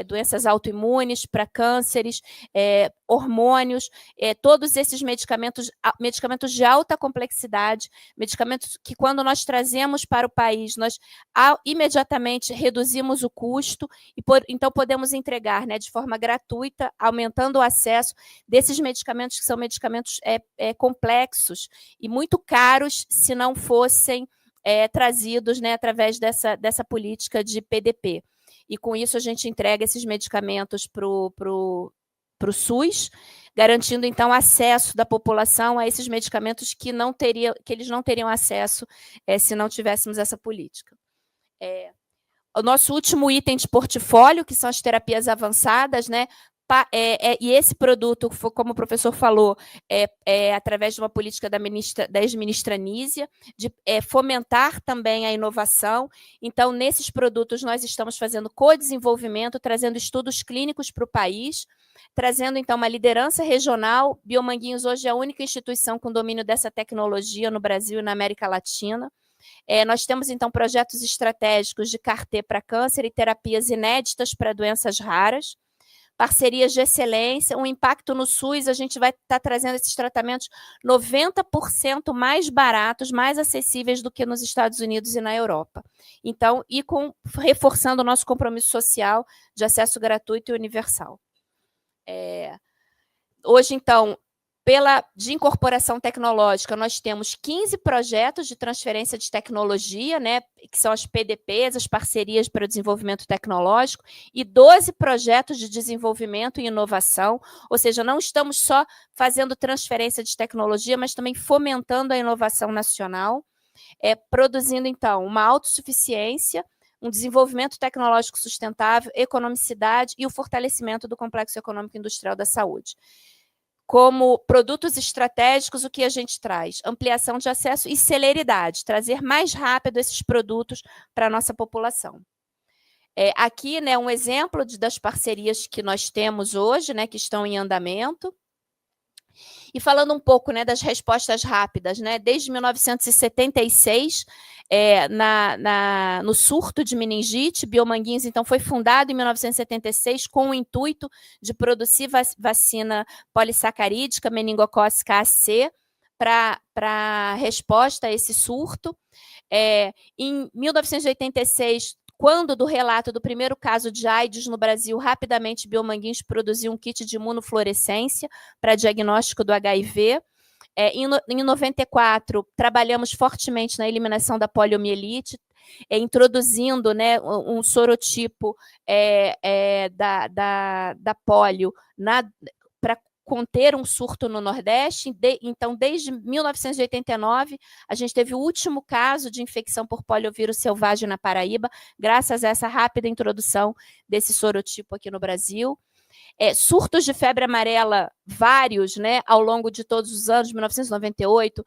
doenças autoimunes, para cânceres, hormônios, todos esses medicamentos de alta complexidade, medicamentos que, quando nós trazemos para o país, nós imediatamente reduzimos o custo e, então, podemos entregar, né, de forma gratuita, aumentando o acesso desses medicamentos, que são medicamentos complexos e muito caros se não fossem trazidos, né, através dessa política de PDP. E, com isso, a gente entrega esses medicamentos para o SUS, garantindo, então, acesso da população a esses medicamentos que eles não teriam acesso se não tivéssemos essa política. O nosso último item de portfólio, que são as terapias avançadas, né? E esse produto, como o professor falou, através de uma política da ex-ministra Nízia, de fomentar também a inovação. Então, nesses produtos, nós estamos fazendo co-desenvolvimento, trazendo estudos clínicos para o país, trazendo, então, uma liderança regional. Biomanguinhos hoje é a única instituição com domínio dessa tecnologia no Brasil e na América Latina. Nós temos, então, projetos estratégicos de CAR-T para câncer e terapias inéditas para doenças raras, parcerias de excelência, um impacto no SUS, a gente vai estar trazendo esses tratamentos 90% mais baratos, mais acessíveis do que nos Estados Unidos e na Europa. Então, reforçando o nosso compromisso social de acesso gratuito e universal. Hoje, então, de incorporação tecnológica, nós temos 15 projetos de transferência de tecnologia, né, que são as PDPs, as parcerias para o desenvolvimento tecnológico, e 12 projetos de desenvolvimento e inovação, ou seja, não estamos só fazendo transferência de tecnologia, mas também fomentando a inovação nacional, produzindo, então, uma autossuficiência, um desenvolvimento tecnológico sustentável, economicidade e o fortalecimento do complexo econômico industrial da saúde. Como produtos estratégicos, o que a gente traz? Ampliação de acesso e celeridade, trazer mais rápido esses produtos para a nossa população. Aqui, né, um exemplo das parcerias que nós temos hoje, né, que estão em andamento. E falando um pouco, né, das respostas rápidas, né, desde 1976, no surto de meningite, Biomanguinhos, então, foi fundado em 1976 com o intuito de produzir vacina polissacarídica meningocócica AC para resposta a esse surto. Em 1986, quando do relato do primeiro caso de AIDS no Brasil, rapidamente Biomanguinhos produziu um kit de imunofluorescência para diagnóstico do HIV. Em 94, trabalhamos fortemente na eliminação da poliomielite, introduzindo, né, um sorotipo da polio para conter um surto no Nordeste. Então, desde 1989, a gente teve o último caso de infecção por poliovírus selvagem na Paraíba, graças a essa rápida introdução desse sorotipo aqui no Brasil. Surtos de febre amarela, vários, né, ao longo de todos os anos, 1998,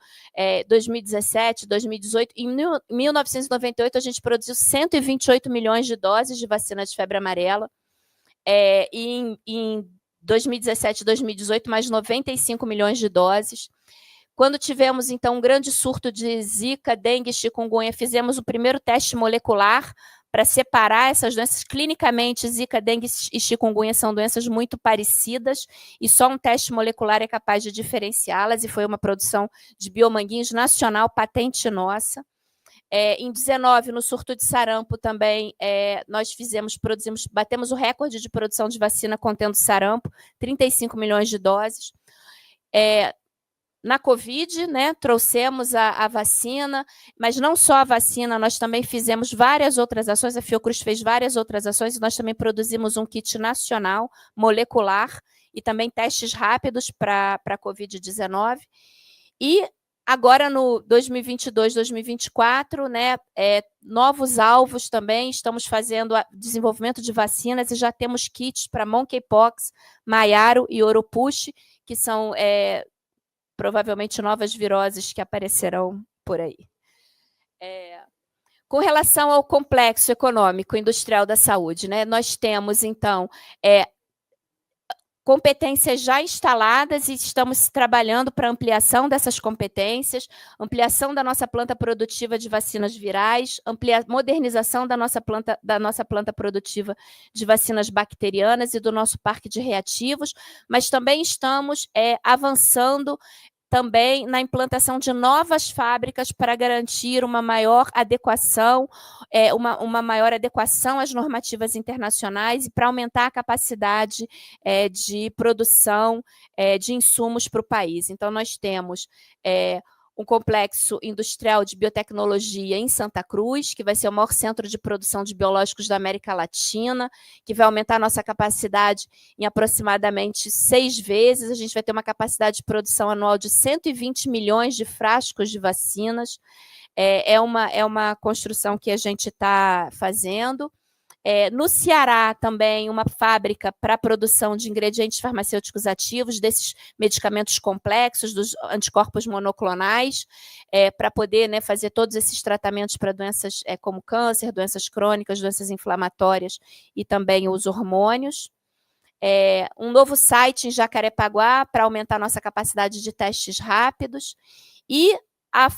2017, 2018. Em 1998, a gente produziu 128 milhões de doses de vacina de febre amarela. E em 2017 e 2018, mais 95 milhões de doses. Quando tivemos, então, um grande surto de Zika, dengue, chikungunya, fizemos o primeiro teste molecular para separar essas doenças. Clinicamente, Zika, dengue e chikungunya são doenças muito parecidas e só um teste molecular é capaz de diferenciá-las, e foi uma produção de Biomanguinhos nacional, patente nossa. Em 19, no surto de sarampo também, nós batemos o recorde de produção de vacina contendo sarampo, 35 milhões de doses. Na Covid, né, trouxemos a vacina, mas não só a vacina, nós também fizemos várias outras ações, a Fiocruz fez várias outras ações, e nós também produzimos um kit nacional, molecular, e também testes rápidos para a Covid-19. E agora, no 2022, 2024, né, novos alvos também, estamos fazendo desenvolvimento de vacinas e já temos kits para monkeypox, maiaro e oropouche, que são provavelmente novas viroses que aparecerão por aí. Com relação ao complexo econômico industrial da saúde, né, nós temos, então, competências já instaladas e estamos trabalhando para ampliação dessas competências, ampliação da nossa planta produtiva de vacinas virais, modernização da nossa planta produtiva de vacinas bacterianas e do nosso parque de reativos, mas também estamos avançando também na implantação de novas fábricas para garantir uma maior adequação, uma maior adequação às normativas internacionais e para aumentar a capacidade de produção de insumos para o país. Então, nós temos um complexo industrial de biotecnologia em Santa Cruz, que vai ser o maior centro de produção de biológicos da América Latina, que vai aumentar a nossa capacidade em aproximadamente 6 vezes. A gente vai ter uma capacidade de produção anual de 120 milhões de frascos de vacinas. É uma construção que a gente está fazendo. No Ceará, também, uma fábrica para a produção de ingredientes farmacêuticos ativos, desses medicamentos complexos, dos anticorpos monoclonais, para poder, né, fazer todos esses tratamentos para doenças como câncer, doenças crônicas, doenças inflamatórias e também os hormônios. Um novo site em Jacarepaguá para aumentar nossa capacidade de testes rápidos. E a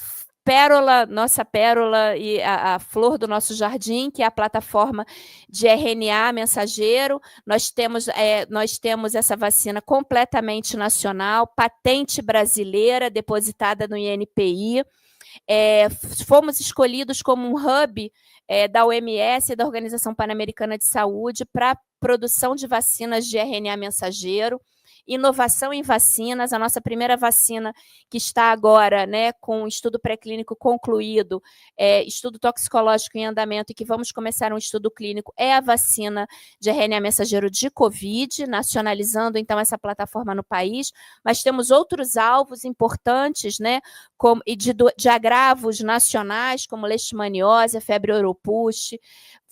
nossa pérola e a flor do nosso jardim, que é a plataforma de RNA mensageiro. Nós temos essa vacina completamente nacional, patente brasileira, depositada no INPI. Fomos escolhidos como um hub da OMS e da Organização Pan-Americana de Saúde para produção de vacinas de RNA mensageiro. Inovação em vacinas, a nossa primeira vacina que está agora, né, com estudo pré-clínico concluído, estudo toxicológico em andamento, e que vamos começar um estudo clínico, é a vacina de RNA mensageiro de Covid, nacionalizando então essa plataforma no país, mas temos outros alvos importantes, né, de agravos nacionais, como leishmaniose, febre oropouche,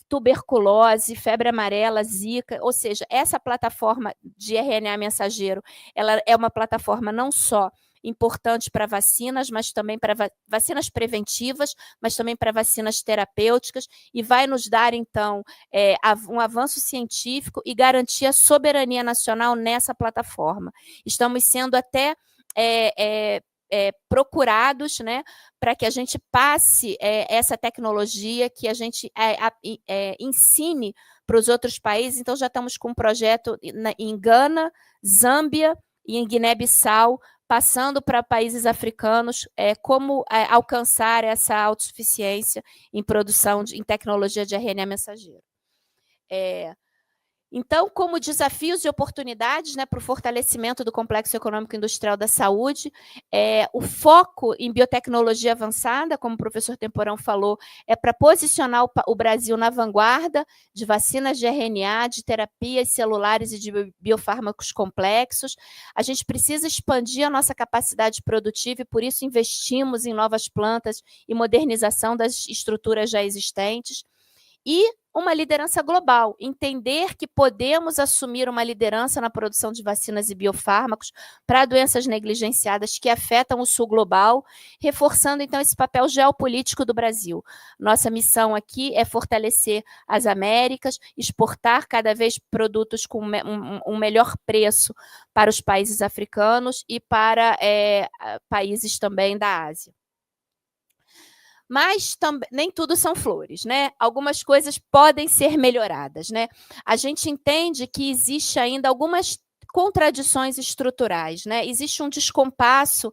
tuberculose, febre amarela, zika, ou seja, essa plataforma de RNA mensageiro, ela é uma plataforma não só importante para vacinas, mas também para vacinas preventivas, mas também para vacinas terapêuticas, e vai nos dar, então, um avanço científico e garantir a soberania nacional nessa plataforma. Estamos sendo até procurados, né, para que a gente passe essa tecnologia, que a gente ensine para os outros países. Então, já estamos com um projeto em Gana, Zâmbia e em Guiné-Bissau, passando para países africanos, como alcançar essa autossuficiência em produção, em tecnologia de RNA mensageiro. Então, como desafios e oportunidades, né, para o fortalecimento do complexo econômico industrial da saúde, o foco em biotecnologia avançada, como o professor Temporão falou, é para posicionar o Brasil na vanguarda de vacinas de RNA, de terapias celulares e de biofármacos complexos. A gente precisa expandir a nossa capacidade produtiva e, por isso, investimos em novas plantas e modernização das estruturas já existentes. E uma liderança global, entender que podemos assumir uma liderança na produção de vacinas e biofármacos para doenças negligenciadas que afetam o sul global, reforçando, então, esse papel geopolítico do Brasil. Nossa missão aqui é fortalecer as Américas, exportar cada vez produtos com um melhor preço para os países africanos e para países também da Ásia. Mas nem tudo são flores, né? Algumas coisas podem ser melhoradas, né? A gente entende que existe ainda algumas contradições estruturais, né? Existe um descompasso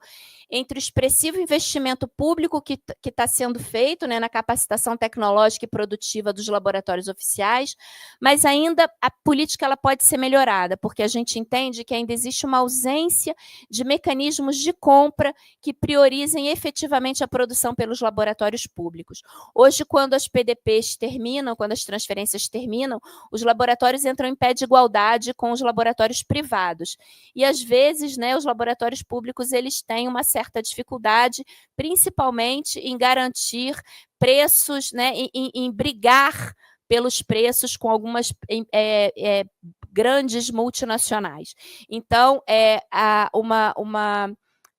entre o expressivo investimento público que está sendo feito, né, na capacitação tecnológica e produtiva dos laboratórios oficiais, mas ainda a política ela pode ser melhorada, porque a gente entende que ainda existe uma ausência de mecanismos de compra que priorizem efetivamente a produção pelos laboratórios públicos. Hoje, quando as PDPs terminam, quando as transferências terminam, os laboratórios entram em pé de igualdade com os laboratórios privados. E, às vezes, né, os laboratórios públicos eles têm uma certa dificuldade, principalmente em garantir preços, né, em brigar pelos preços com algumas grandes multinacionais. Então,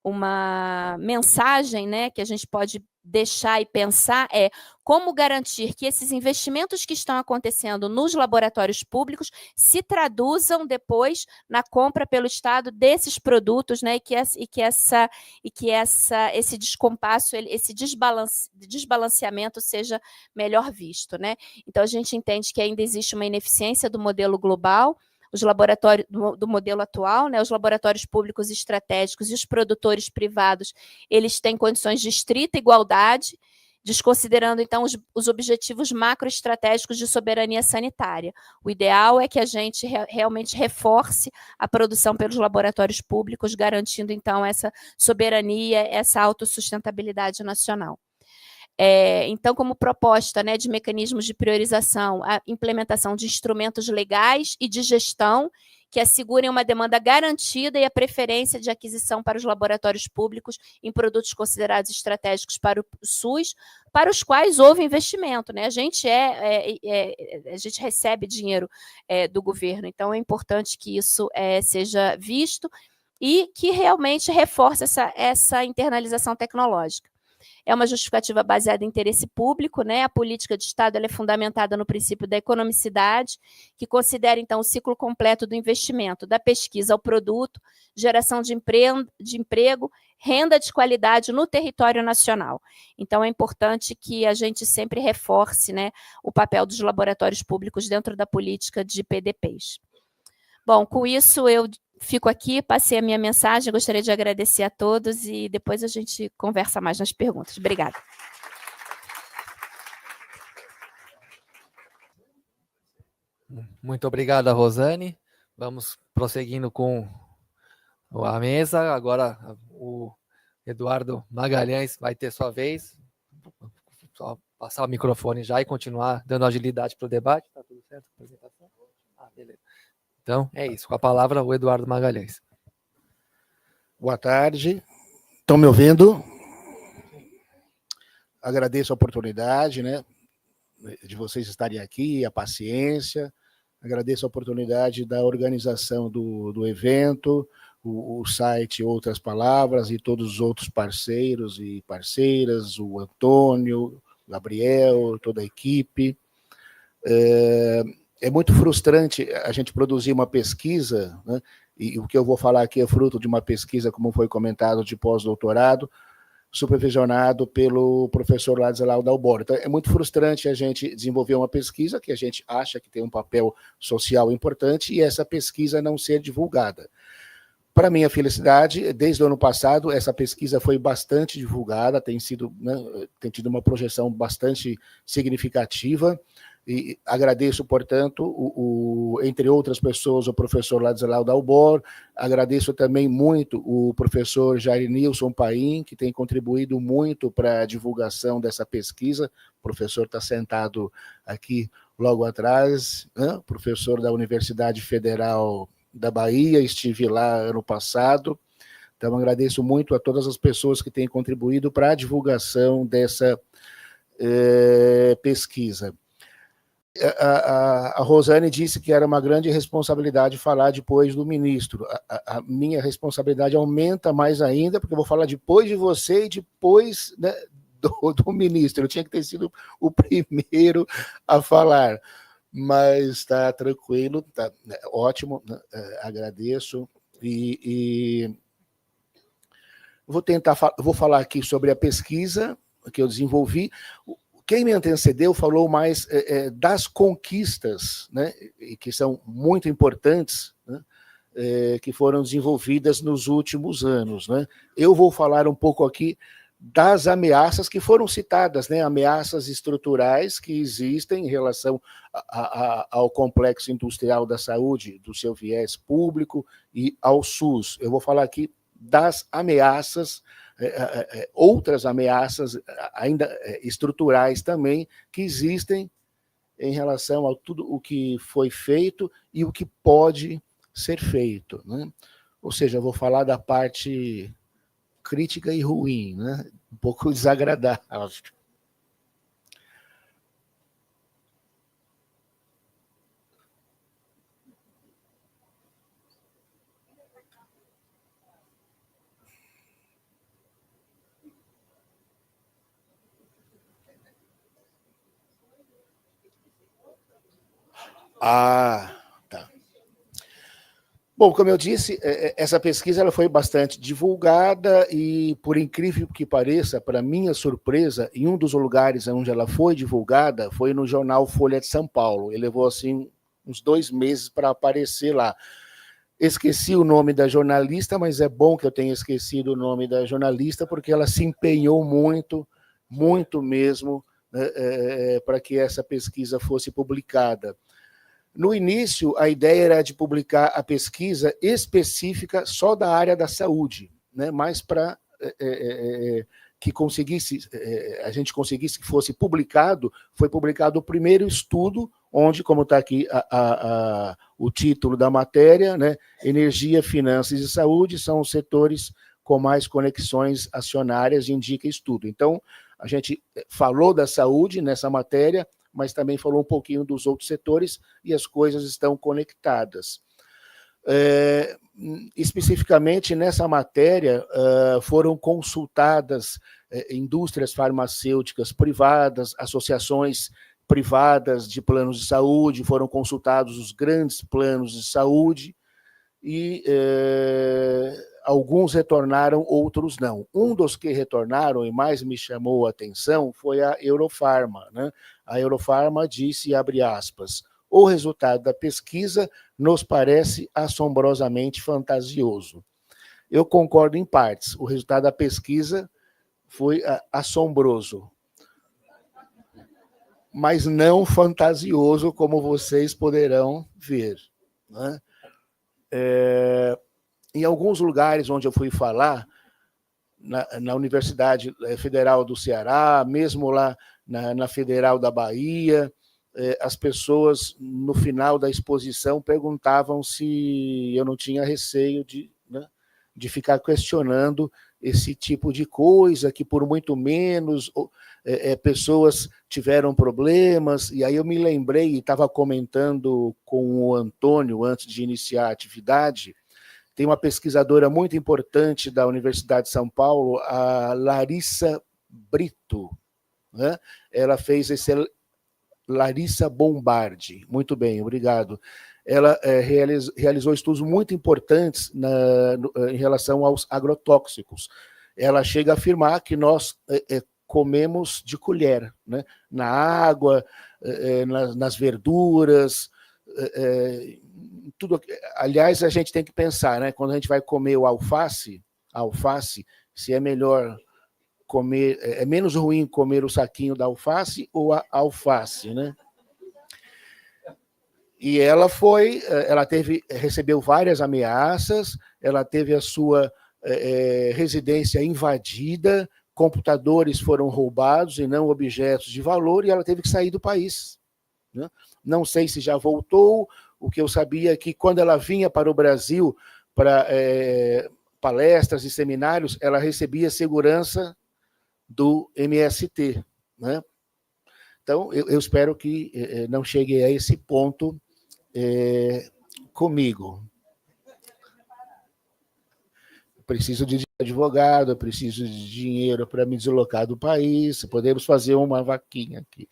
uma mensagem, né, que a gente pode deixar e pensar é como garantir que esses investimentos que estão acontecendo nos laboratórios públicos se traduzam depois na compra pelo Estado desses produtos, né, e que esse descompasso, esse desbalanceamento seja melhor visto, né? Então, a gente entende que ainda existe uma ineficiência do modelo global, os laboratórios do modelo atual, né, os laboratórios públicos estratégicos e os produtores privados, eles têm condições de estrita igualdade, desconsiderando, então, os objetivos macroestratégicos de soberania sanitária. O ideal é que a gente realmente reforce a produção pelos laboratórios públicos, garantindo, então, essa soberania, essa autossustentabilidade nacional. Então, como proposta, né, de mecanismos de priorização, a implementação de instrumentos legais e de gestão que assegurem uma demanda garantida e a preferência de aquisição para os laboratórios públicos em produtos considerados estratégicos para o SUS, para os quais houve investimento, né? A gente recebe dinheiro do governo, então é importante que isso seja visto e que realmente reforce essa internalização tecnológica. É uma justificativa baseada em interesse público, né? A política de Estado ela é fundamentada no princípio da economicidade, que considera, então, o ciclo completo do investimento, da pesquisa ao produto, geração de emprego, renda de qualidade no território nacional. Então, é importante que a gente sempre reforce, né, o papel dos laboratórios públicos dentro da política de PDPs. Bom, com isso eu fico aqui, passei a minha mensagem, gostaria de agradecer a todos e depois a gente conversa mais nas perguntas. Obrigada. Muito obrigado, Rosane. Vamos prosseguindo com a mesa. Agora o Eduardo Magalhães vai ter sua vez. Só passar o microfone já e continuar dando agilidade para o debate. Está tudo certo? Apresentação? Beleza. Então, é isso. Com a palavra, o Eduardo Magalhães. Boa tarde. Estão me ouvindo? Agradeço a oportunidade, né, de vocês estarem aqui, a paciência. Agradeço a oportunidade da organização do evento, o site Outras Palavras e todos os outros parceiros e parceiras, o Antônio, o Gabriel, toda a equipe. É muito frustrante a gente produzir uma pesquisa, né, e o que eu vou falar aqui é fruto de uma pesquisa, como foi comentado, de pós-doutorado, supervisionado pelo professor Ladislau Dalbor. Então, é muito frustrante a gente desenvolver uma pesquisa que a gente acha que tem um papel social importante e essa pesquisa não ser divulgada. Para minha felicidade, desde o ano passado, essa pesquisa foi bastante divulgada, tem tido uma projeção bastante significativa, e agradeço, portanto, entre outras pessoas, o professor Ladislau Dalbor, agradeço também muito o professor Jair Nilson Paim, que tem contribuído muito para a divulgação dessa pesquisa. O professor está sentado aqui logo atrás, né? Professor da Universidade Federal da Bahia, estive lá ano passado. Então, agradeço muito a todas as pessoas que têm contribuído para a divulgação dessa pesquisa. A Rosane disse que era uma grande responsabilidade falar depois do ministro. A minha responsabilidade aumenta mais ainda, porque eu vou falar depois de você e depois, né, do ministro. Eu tinha que ter sido o primeiro a falar, mas está tranquilo, está ótimo, né? Agradeço. Vou falar aqui sobre a pesquisa que eu desenvolvi. Quem me antecedeu falou mais das conquistas, né, que são muito importantes, né, que foram desenvolvidas nos últimos anos, né. Eu vou falar um pouco aqui das ameaças que foram citadas, né, ameaças estruturais que existem em relação ao complexo industrial da saúde, do seu viés público e ao SUS. Eu vou falar aqui das ameaças, outras ameaças ainda estruturais também, que existem em relação a tudo o que foi feito e o que pode ser feito, né? Ou seja, eu vou falar da parte crítica e ruim, né? Um pouco desagradável. Tá. Bom, como eu disse, essa pesquisa ela foi bastante divulgada e, por incrível que pareça, para minha surpresa, em um dos lugares onde ela foi divulgada foi no jornal Folha de São Paulo. Ele levou assim uns 2 meses para aparecer lá. Esqueci o nome da jornalista, mas é bom que eu tenha esquecido o nome da jornalista, porque ela se empenhou muito, muito mesmo, para que essa pesquisa fosse publicada. No início, a ideia era de publicar a pesquisa específica só da área da saúde, né? Mas para que a gente conseguisse que fosse publicado, foi publicado o primeiro estudo, onde, como está aqui o título da matéria, né? Energia, finanças e saúde são os setores com mais conexões acionárias, indica estudo. Então, a gente falou da saúde nessa matéria, mas também falou um pouquinho dos outros setores, e as coisas estão conectadas. Especificamente nessa matéria, foram consultadas indústrias farmacêuticas privadas, associações privadas de planos de saúde, foram consultados os grandes planos de saúde, e alguns retornaram, outros não. Um dos que retornaram e mais me chamou a atenção foi a Eurofarma, né? A Eurofarma disse, abre aspas, o resultado da pesquisa nos parece assombrosamente fantasioso. Eu concordo em partes. O resultado da pesquisa foi assombroso, mas não fantasioso, como vocês poderão ver, né? Em alguns lugares onde eu fui falar, na Universidade Federal do Ceará, mesmo lá na Federal da Bahia, as pessoas, no final da exposição, perguntavam se eu não tinha receio de ficar questionando esse tipo de coisa, que por muito menos pessoas tiveram problemas, e aí eu me lembrei, e estava comentando com o Antônio antes de iniciar a atividade. Tem uma pesquisadora muito importante da Universidade de São Paulo, a Larissa Brito, né? Ela fez esse... Larissa Bombardi, muito bem, obrigado. ela realizou estudos muito importantes em relação aos agrotóxicos. Ela chega a afirmar que nós comemos de colher, né? Na água, nas verduras, tudo. Aliás, a gente tem que pensar, né? Quando a gente vai comer o alface, se é melhor comer, é menos ruim comer o saquinho da alface ou a alface, né? E ela recebeu várias ameaças, ela teve a sua residência invadida, computadores foram roubados e não objetos de valor, e ela teve que sair do país, né? Não sei se já voltou. O que eu sabia é que quando ela vinha para o Brasil para palestras e seminários, ela recebia segurança do MST, né? Então, eu espero que não chegue a esse ponto comigo. Preciso de advogado, preciso de dinheiro para me deslocar do país, podemos fazer uma vaquinha aqui.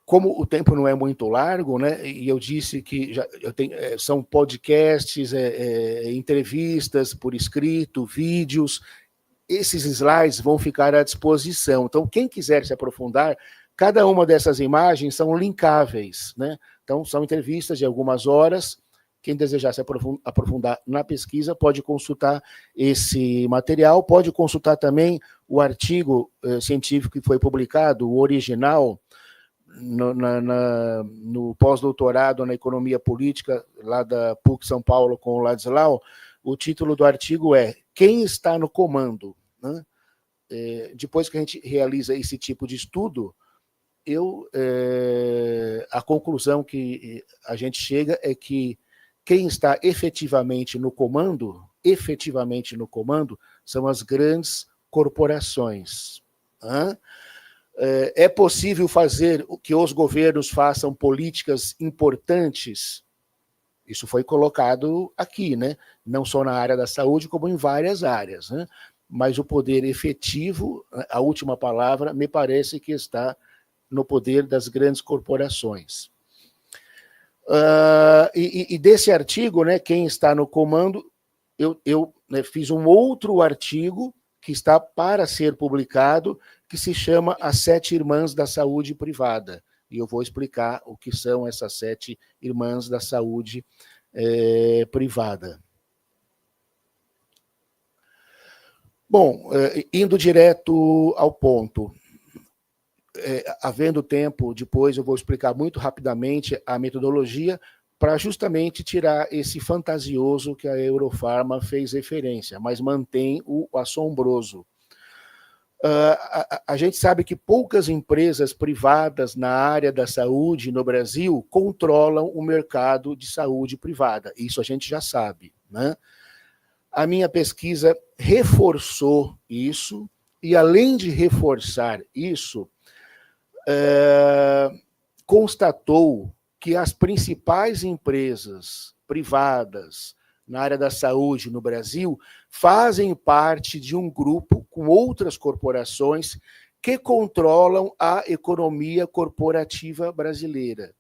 Como o tempo não é muito largo, né, e eu disse que são podcasts, entrevistas por escrito, vídeos, esses slides vão ficar à disposição. Então, quem quiser se aprofundar, cada uma dessas imagens são linkáveis, né? Então, são entrevistas de algumas horas. Quem desejar se aprofundar na pesquisa pode consultar esse material, pode consultar também o artigo científico que foi publicado, o original, no pós-doutorado na economia política, lá da PUC São Paulo, com o Ladislau. O título do artigo é Quem está no comando? Né? Depois que a gente realiza esse tipo de estudo, a conclusão que a gente chega é que quem está efetivamente no comando, são as grandes corporações. Né? É possível fazer que os governos façam políticas importantes? Isso foi colocado aqui, né? Não só na área da saúde, como em várias áreas, né? Mas o poder efetivo, a última palavra, me parece que está no poder das grandes corporações. E desse artigo, né, quem está no comando, eu fiz um outro artigo que está para ser publicado, que se chama As 7 Irmãs da Saúde Privada. E eu vou explicar o que são essas 7 irmãs da saúde privada. Bom, indo direto ao ponto, havendo tempo, depois eu vou explicar muito rapidamente a metodologia para justamente tirar esse fantasioso que a Eurofarma fez referência, mas mantém o assombroso. A gente sabe que poucas empresas privadas na área da saúde no Brasil controlam o mercado de saúde privada. Isso a gente já sabe, né? A minha pesquisa reforçou isso, e além de reforçar isso, constatou que as principais empresas privadas na área da saúde no Brasil fazem parte de um grupo com outras corporações que controlam a economia corporativa brasileira.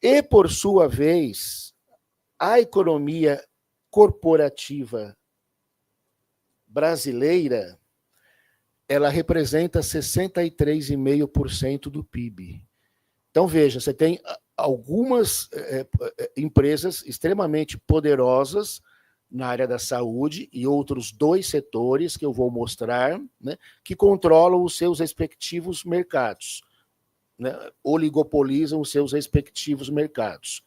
E, por sua vez, a economia corporativa brasileira, ela representa 63,5% do PIB. Então, veja, você tem algumas empresas extremamente poderosas na área da saúde e outros 2 setores que eu vou mostrar, né, que controlam os seus respectivos mercados, né, oligopolizam os seus respectivos mercados.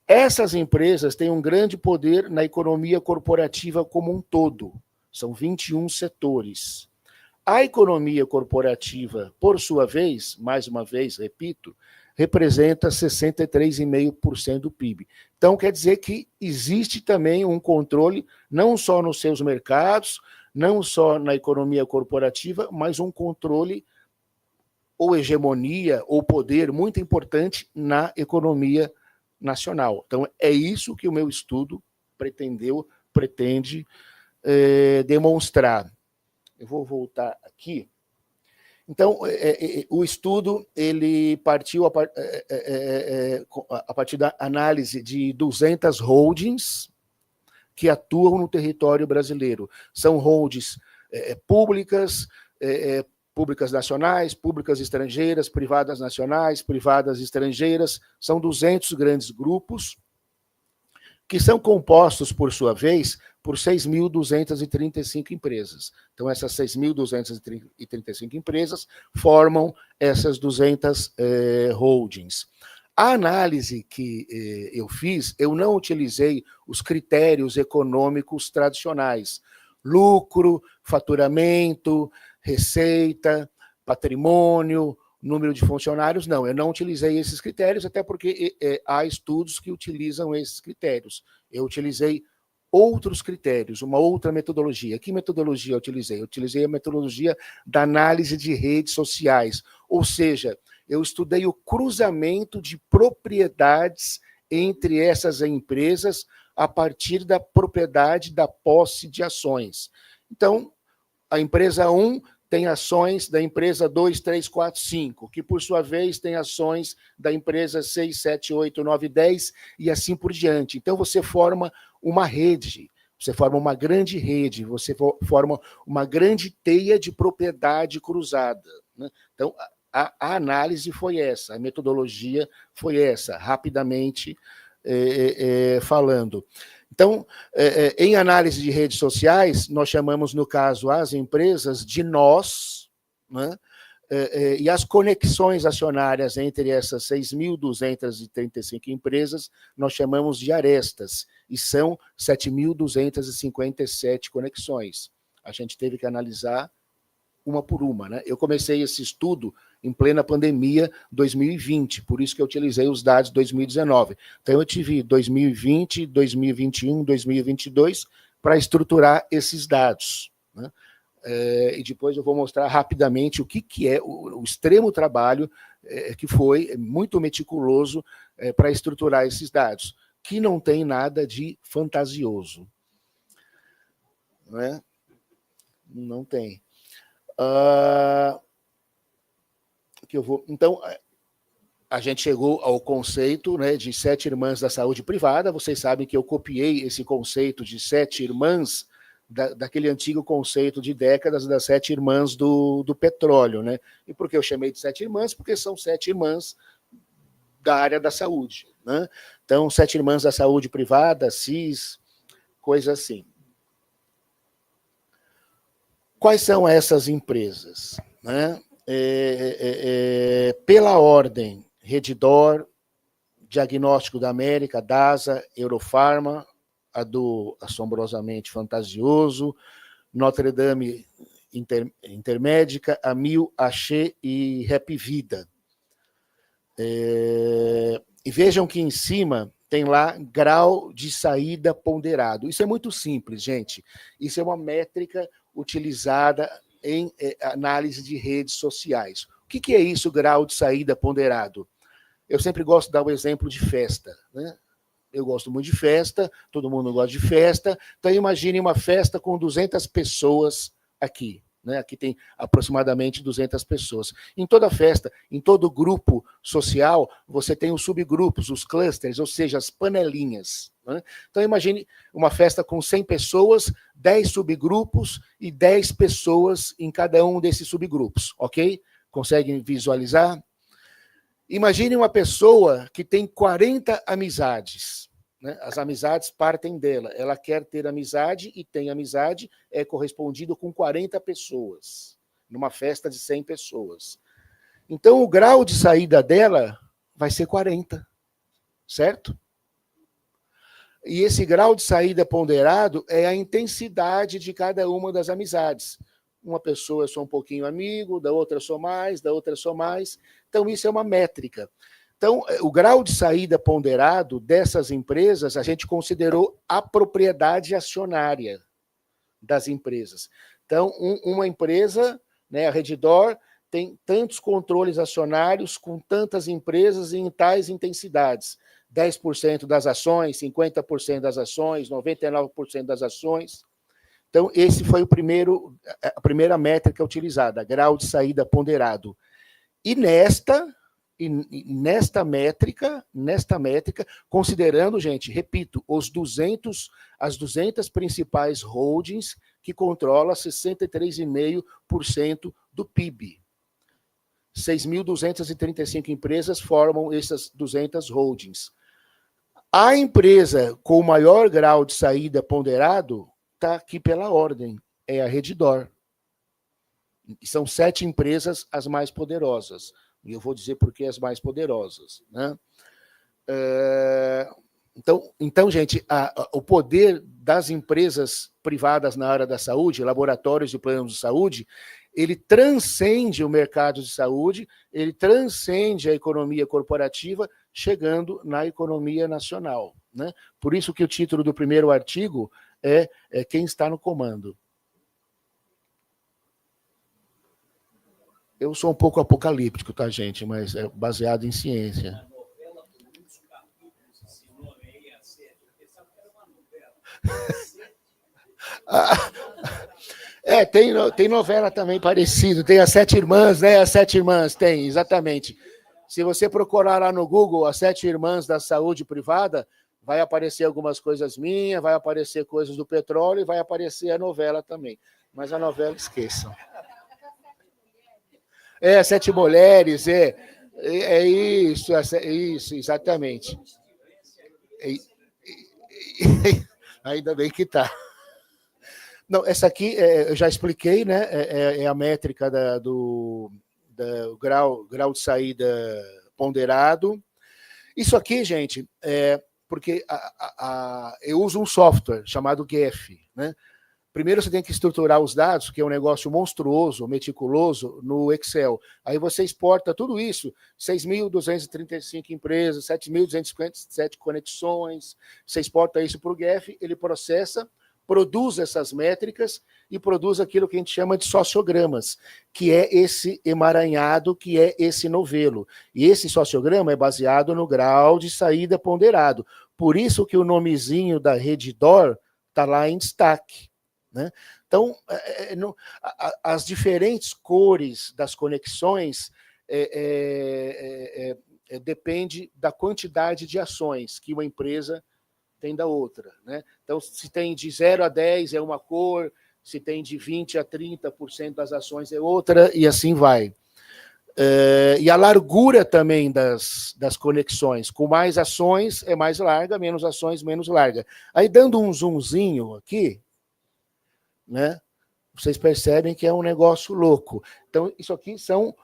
Essas empresas têm um grande poder na economia corporativa como um todo. São 21 setores. A economia corporativa, por sua vez, mais uma vez, repito, representa 63,5% do PIB. Então, quer dizer que existe também um controle, não só nos seus mercados, não só na economia corporativa, mas um controle ou hegemonia ou poder muito importante na economia nacional. Então, é isso que o meu estudo pretende demonstrar. Eu vou voltar aqui. Então, o estudo ele partiu a partir da análise de 200 holdings que atuam no território brasileiro. São holdings públicas, públicas nacionais, públicas estrangeiras, privadas nacionais, privadas estrangeiras. São 200 grandes grupos que são compostos, por sua vez, por 6.235 empresas. Então, essas 6.235 empresas formam essas 200 holdings. A análise que eu fiz, eu não utilizei os critérios econômicos tradicionais. Lucro, faturamento, receita, patrimônio, número de funcionários, não. Eu não utilizei esses critérios, até porque há estudos que utilizam esses critérios. Eu utilizei outros critérios, uma outra metodologia. Que metodologia eu utilizei? Eu utilizei a metodologia da análise de redes sociais, ou seja, eu estudei o cruzamento de propriedades entre essas empresas a partir da propriedade da posse de ações. Então, a empresa 1 tem ações da empresa 2, 3, 4, 5, que, por sua vez, tem ações da empresa 6, 7, 8, 9, 10, e assim por diante. Então, você forma uma rede, você forma uma grande rede, você forma uma grande teia de propriedade cruzada, né? Então, a análise foi essa, a metodologia foi essa, rapidamente falando. Então, em análise de redes sociais, nós chamamos, no caso, as empresas de nós, né? E as conexões acionárias entre essas 6.235 empresas, nós chamamos de arestas, e são 7.257 conexões. A gente teve que analisar uma por uma, né? Eu comecei esse estudo em plena pandemia 2020, por isso que eu utilizei os dados de 2019. Então, eu tive 2020, 2021, 2022 para estruturar esses dados, né? E depois eu vou mostrar rapidamente o que é o extremo trabalho que foi muito meticuloso para estruturar esses dados, que não tem nada de fantasioso, né? Não tem. Então, a gente chegou ao conceito, né, de 7 irmãs da saúde privada. Vocês sabem que eu copiei esse conceito de 7 irmãs daquele antigo conceito de décadas das 7 irmãs do petróleo, né? E por que eu chamei de 7 irmãs? Porque são 7 irmãs da área da saúde, né? Então, 7 irmãs da saúde privada, CIS, coisa assim. Quais são essas empresas, né? Pela ordem, Redditor, Diagnóstico da América, DASA, Eurofarma, a do Assombrosamente Fantasioso, Notre Dame Intermédica, Amil, Axê e Rap Vida. E vejam que em cima tem lá grau de saída ponderado. Isso é muito simples, gente. Isso é uma métrica utilizada em análise de redes sociais. O que é isso, grau de saída ponderado? Eu sempre gosto de dar o exemplo de festa, né? Eu gosto muito de festa, todo mundo gosta de festa, então imagine uma festa com 200 pessoas aqui, né? Aqui tem aproximadamente 200 pessoas. Em toda festa, em todo grupo social, você tem os subgrupos, os clusters, ou seja, as panelinhas, né? Então imagine uma festa com 100 pessoas, 10 subgrupos e 10 pessoas em cada um desses subgrupos, ok? Conseguem visualizar? Imagine uma pessoa que tem 40 amizades, né? As amizades partem dela. Ela quer ter amizade e tem amizade, é correspondido com 40 pessoas, numa festa de 100 pessoas. Então, o grau de saída dela vai ser 40, certo? E esse grau de saída ponderado é a intensidade de cada uma das amizades. Uma pessoa eu sou um pouquinho amigo, da outra eu sou mais, da outra eu sou mais. Então, isso é uma métrica. Então, o grau de saída ponderado dessas empresas, a gente considerou a propriedade acionária das empresas. Então, uma empresa, né, a Redditor, tem tantos controles acionários com tantas empresas e em tais intensidades. 10% das ações, 50% das ações, 99% das ações. Então, esse foi a primeira métrica utilizada, grau de saída ponderado. E nesta métrica, considerando, gente, repito, as 200 principais holdings que controlam 63,5% do PIB. 6.235 empresas formam essas 200 holdings. A empresa com o maior grau de saída ponderado está aqui pela ordem, é a Redditor. São 7 empresas as mais poderosas. E eu vou dizer por que as mais poderosas, né? Então, gente, o poder das empresas privadas na área da saúde, laboratórios e planos de saúde, ele transcende o mercado de saúde, ele transcende a economia corporativa, chegando na economia nacional, né? Por isso que o título do primeiro artigo é Quem está no comando. Eu sou um pouco apocalíptico, tá, gente? Mas é baseado em ciência. Tem novela também parecido, tem as 7 Irmãs, né? As 7 Irmãs, tem, exatamente. Se você procurar lá no Google as 7 Irmãs da Saúde Privada, vai aparecer algumas coisas minhas, vai aparecer coisas do petróleo e vai aparecer a novela também. Mas a novela, esqueçam. 7 mulheres, isso, exatamente. Ainda bem que tá. Não, essa aqui eu já expliquei, né? É a métrica do grau de saída ponderado. Isso aqui, gente, porque eu uso um software chamado GEF, né? Primeiro você tem que estruturar os dados, que é um negócio monstruoso, meticuloso, no Excel. Aí você exporta tudo isso, 6.235 empresas, 7.257 conexões, você exporta isso para o GEF, ele processa, produz essas métricas e produz aquilo que a gente chama de sociogramas, que é esse emaranhado, que é esse novelo. E esse sociograma é baseado no grau de saída ponderado. Por isso que o nomezinho da Redditor está lá em destaque, né? Então, as diferentes cores das conexões depende da quantidade de ações que uma empresa tem da outra, né? Então, se tem de 0 a 10 é uma cor, se tem de 20 a 30% das ações é outra, e assim vai. E a largura também das conexões. Com mais ações é mais larga, menos ações, menos larga. Aí, dando um zoomzinho aqui, né, vocês percebem que é um negócio louco. Então, isso aqui são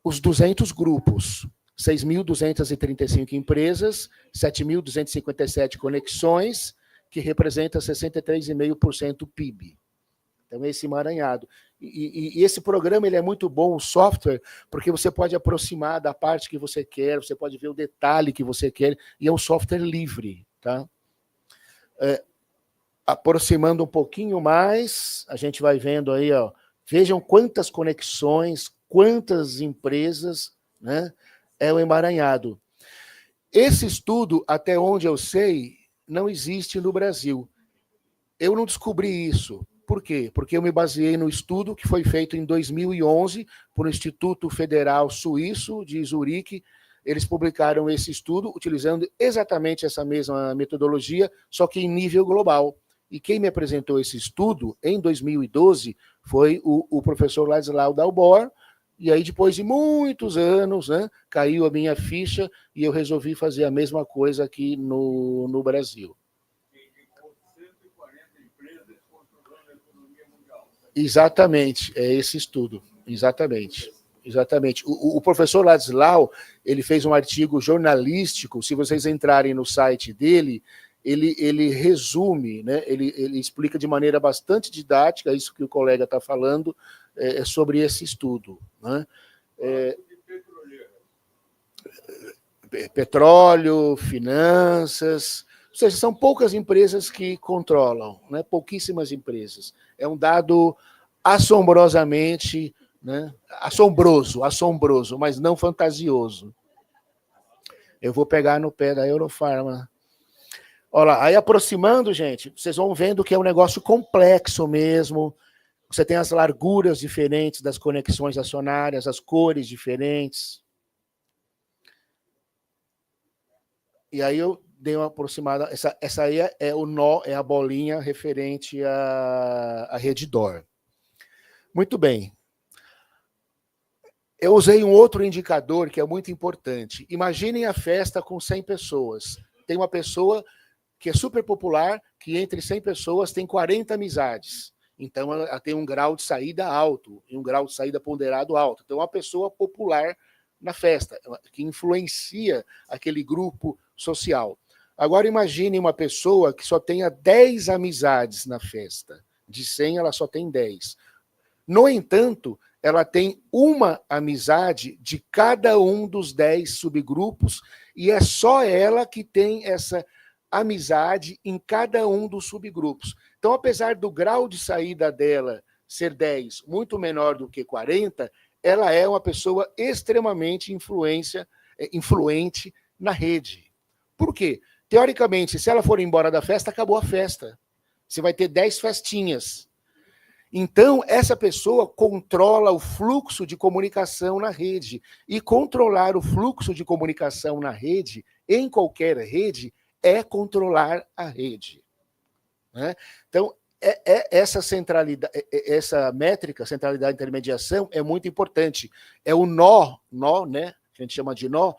os 200 grupos. 6.235 empresas, 7.257 conexões, que representa 63,5% do PIB. Então, esse emaranhado. E esse programa ele é muito bom, o software, porque você pode aproximar da parte que você quer, você pode ver o detalhe que você quer, e é um software livre, tá? Aproximando um pouquinho mais, a gente vai vendo aí, ó, vejam quantas conexões, quantas empresas, né? É o emaranhado. Esse estudo, até onde eu sei, não existe no Brasil. Eu não descobri isso. Por quê? Porque eu me baseei no estudo que foi feito em 2011 por um Instituto Federal Suíço de Zurique. Eles publicaram esse estudo utilizando exatamente essa mesma metodologia, só que em nível global. E quem me apresentou esse estudo em 2012 foi o professor Ladislau Dalbor. E aí, depois de muitos anos, né, caiu a minha ficha e eu resolvi fazer a mesma coisa aqui no Brasil. Exatamente, é esse estudo. Exatamente. O professor Ladislau, ele fez um artigo jornalístico, se vocês entrarem no site dele, ele resume, né, ele explica de maneira bastante didática isso que o colega está falando, sobre esse estudo, né? Petróleo, finanças, ou seja, são poucas empresas que controlam, né? Pouquíssimas empresas. É um dado assombrosamente, né? assombroso, mas não fantasioso. Eu vou pegar no pé da Eurofarma. Olha lá, aí aproximando, gente, vocês vão vendo que é um negócio complexo mesmo. Você tem as larguras diferentes das conexões acionárias, as cores diferentes. E aí eu dei uma aproximada. Essa aí é o nó, é a bolinha referente à rede DOR. Muito bem. Eu usei um outro indicador que é muito importante. Imaginem a festa com 100 pessoas. Tem uma pessoa que é super popular, que entre 100 pessoas tem 40 amizades. Então, ela tem um grau de saída alto, e um grau de saída ponderado alto. Então, é uma pessoa popular na festa, que influencia aquele grupo social. Agora, imagine uma pessoa que só tenha 10 amizades na festa. De 100, ela só tem 10. No entanto, ela tem uma amizade de cada um dos 10 subgrupos, e é só ela que tem essa amizade em cada um dos subgrupos. Então, apesar do grau de saída dela ser 10, muito menor do que 40, ela é uma pessoa extremamente influente na rede. Por quê? Teoricamente, se ela for embora da festa, acabou a festa. Você vai ter 10 festinhas. Então, essa pessoa controla o fluxo de comunicação na rede. E controlar o fluxo de comunicação na rede, em qualquer rede, é controlar a rede. Né? Então, essa centralidade, essa métrica, centralidade e intermediação, é muito importante. É o nó, né? A gente chama de nó,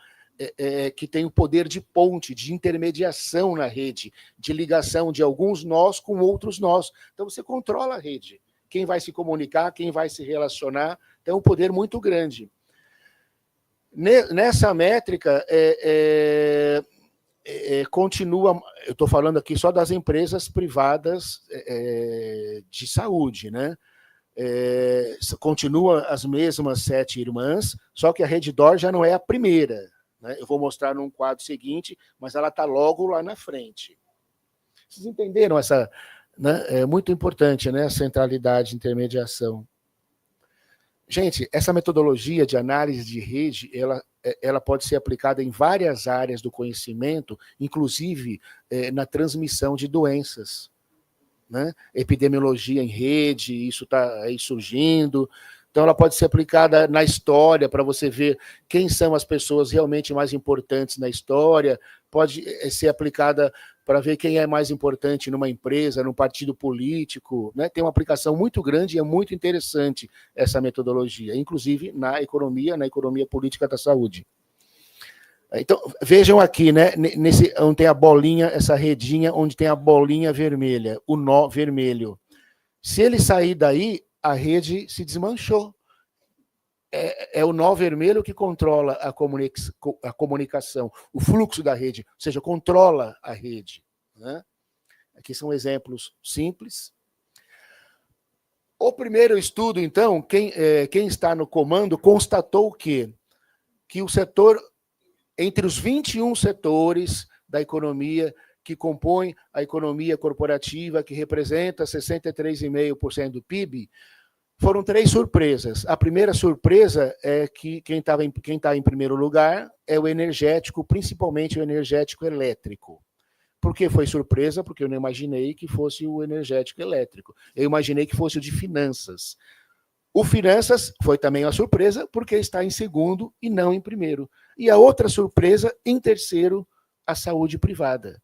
que tem o poder de ponte, de intermediação na rede, de ligação de alguns nós com outros nós. Então, você controla a rede. Quem vai se comunicar, quem vai se relacionar, tem um poder muito grande. Nessa métrica, continua, eu estou falando aqui só das empresas privadas de saúde, né? Continua as mesmas 7 irmãs, só que a Rede DOR já não é a primeira, né? Eu vou mostrar num quadro seguinte, mas ela está logo lá na frente. Vocês entenderam essa, né? É muito importante, né? A centralidade e intermediação. Gente, essa metodologia de análise de rede, ela pode ser aplicada em várias áreas do conhecimento, inclusive na transmissão de doenças. Né? Epidemiologia em rede, isso está aí surgindo. Então, ela pode ser aplicada na história, para você ver quem são as pessoas realmente mais importantes na história. Pode ser aplicada para ver quem é mais importante numa empresa, num partido político. Né? Tem uma aplicação muito grande e é muito interessante essa metodologia, inclusive na economia política da saúde. Então, vejam aqui, né, onde tem a bolinha, essa redinha, onde tem a bolinha vermelha, o nó vermelho. Se ele sair daí, a rede se desmanchou. É o nó vermelho que controla a comunicação, o fluxo da rede, ou seja, controla a rede. Né? Aqui são exemplos simples. O primeiro estudo, então, quem está no comando constatou que o setor, entre os 21 setores da economia que compõem a economia corporativa, que representa 63,5% do PIB, foram 3 surpresas. A primeira surpresa é que quem está em primeiro lugar é o energético, principalmente o energético elétrico. Por que foi surpresa? Porque eu não imaginei que fosse o energético elétrico. Eu imaginei que fosse o de finanças. O finanças foi também uma surpresa, porque está em segundo e não em primeiro. E a outra surpresa, em terceiro, a saúde privada.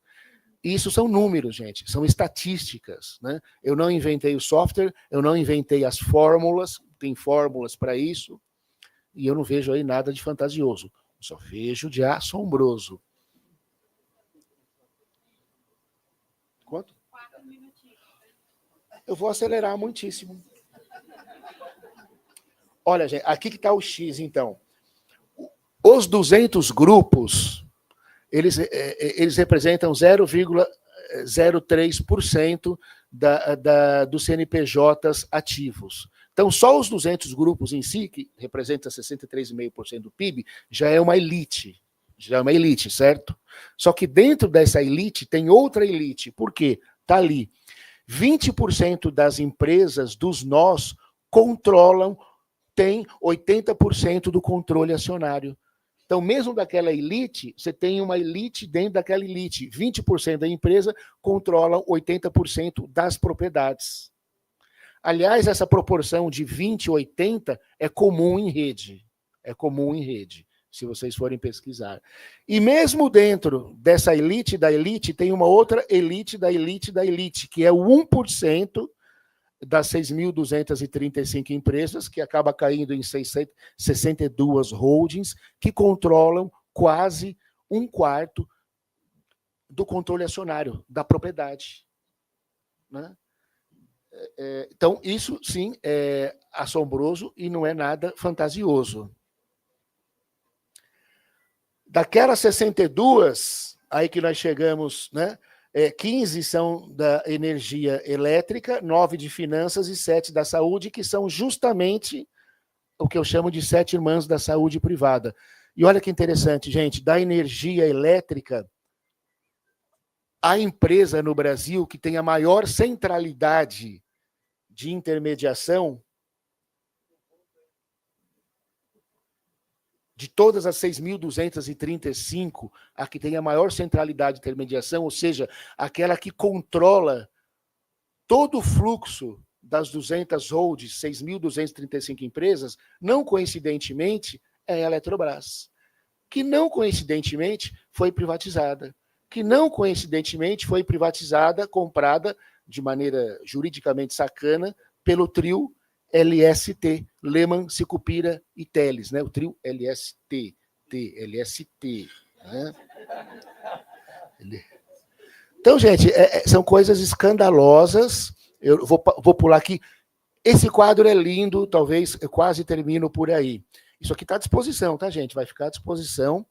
Isso são números, gente, são estatísticas. Né? Eu não inventei o software, eu não inventei as fórmulas, tem fórmulas para isso, e eu não vejo aí nada de fantasioso, só vejo de assombroso. Quanto? 4 minutinhos. Eu vou acelerar muitíssimo. Olha, gente, aqui que está o X, então. Os 200 grupos, eles representam 0,03% dos CNPJs ativos. Então, só os 200 grupos em si, que representa 63,5% do PIB, já é uma elite. Já é uma elite, certo? Só que dentro dessa elite tem outra elite. Por quê? Está ali. 20% das empresas dos nós controlam, tem 80% do controle acionário. Então, mesmo daquela elite, você tem uma elite dentro daquela elite. 20% da empresa controlam 80% das propriedades. Aliás, essa proporção de 20 e 80 é comum em rede. É comum em rede, se vocês forem pesquisar. E mesmo dentro dessa elite da elite, tem uma outra elite da elite da elite, que é o 1% das 6.235 empresas, que acaba caindo em 62 holdings, que controlam quase 1/4 do controle acionário da propriedade. Né? Então, isso sim é assombroso e não é nada fantasioso. Daquelas 62, aí que nós chegamos, né? 15 são da energia elétrica, 9 de finanças e 7 da saúde, que são justamente o que eu chamo de 7 irmãs da saúde privada. E olha que interessante, gente, da energia elétrica, a empresa no Brasil que tem a maior centralidade de intermediação de todas as 6.235, a que tem a maior centralidade de intermediação, ou seja, aquela que controla todo o fluxo das 200 holds, 6.235 empresas, não coincidentemente, é a Eletrobras, que não coincidentemente foi privatizada, comprada de maneira juridicamente sacana pelo trio LST, Lehman, Sicupira e Teles, né? O trio LST, LST. Né? Então, gente, são coisas escandalosas. Eu vou pular aqui. Esse quadro é lindo, talvez eu quase termino por aí. Isso aqui está à disposição, tá, gente? Vai ficar à disposição.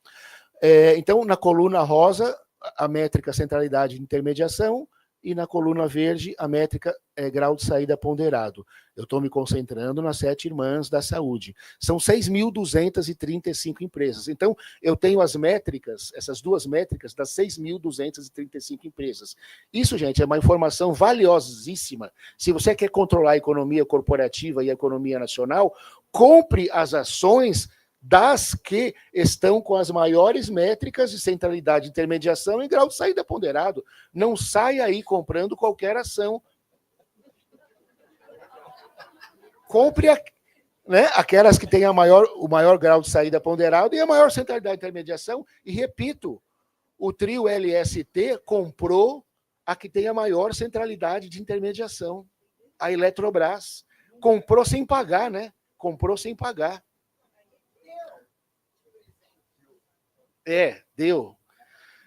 Então, na coluna rosa, a métrica centralidade de intermediação, e na coluna verde, a métrica grau de saída ponderado. Eu estou me concentrando nas 7 irmãs da saúde. São 6.235 empresas. Então, eu tenho as métricas, essas duas métricas, das 6.235 empresas. Isso, gente, é uma informação valiosíssima. Se você quer controlar a economia corporativa e a economia nacional, compre as ações das que estão com as maiores métricas de centralidade de intermediação e grau de saída ponderado. Não saia aí comprando qualquer ação. Compre aquelas que têm o maior grau de saída ponderado e a maior centralidade de intermediação. E, repito, o trio LST comprou a que tem a maior centralidade de intermediação, a Eletrobras. Comprou sem pagar, né? Comprou sem pagar. Deu.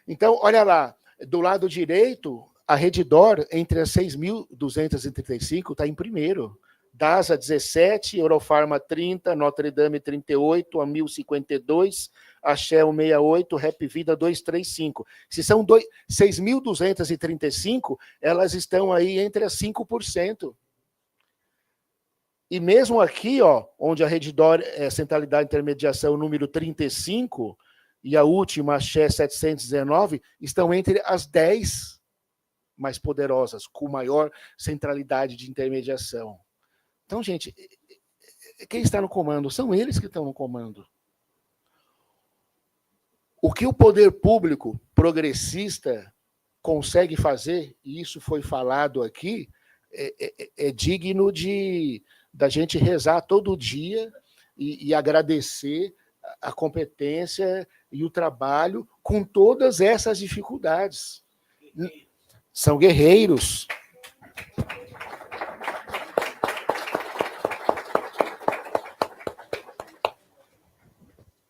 Então, olha lá, do lado direito, a Redditor, entre as 6.235, está em primeiro. DASA 17, Eurofarma 30, Notre Dame 38, a 1052, a Shell 68, Rap Vida 235. Se são 6.235, elas estão aí entre as 5%. E mesmo aqui, ó, onde a Redditor é centralidade de intermediação número 35, e a última, a Shell 719, estão entre as 10 mais poderosas, com maior centralidade de intermediação. Então, gente, quem está no comando? São eles que estão no comando. O que o poder público progressista consegue fazer, e isso foi falado aqui, é digno da gente rezar todo dia e agradecer a competência e o trabalho com todas essas dificuldades. São guerreiros.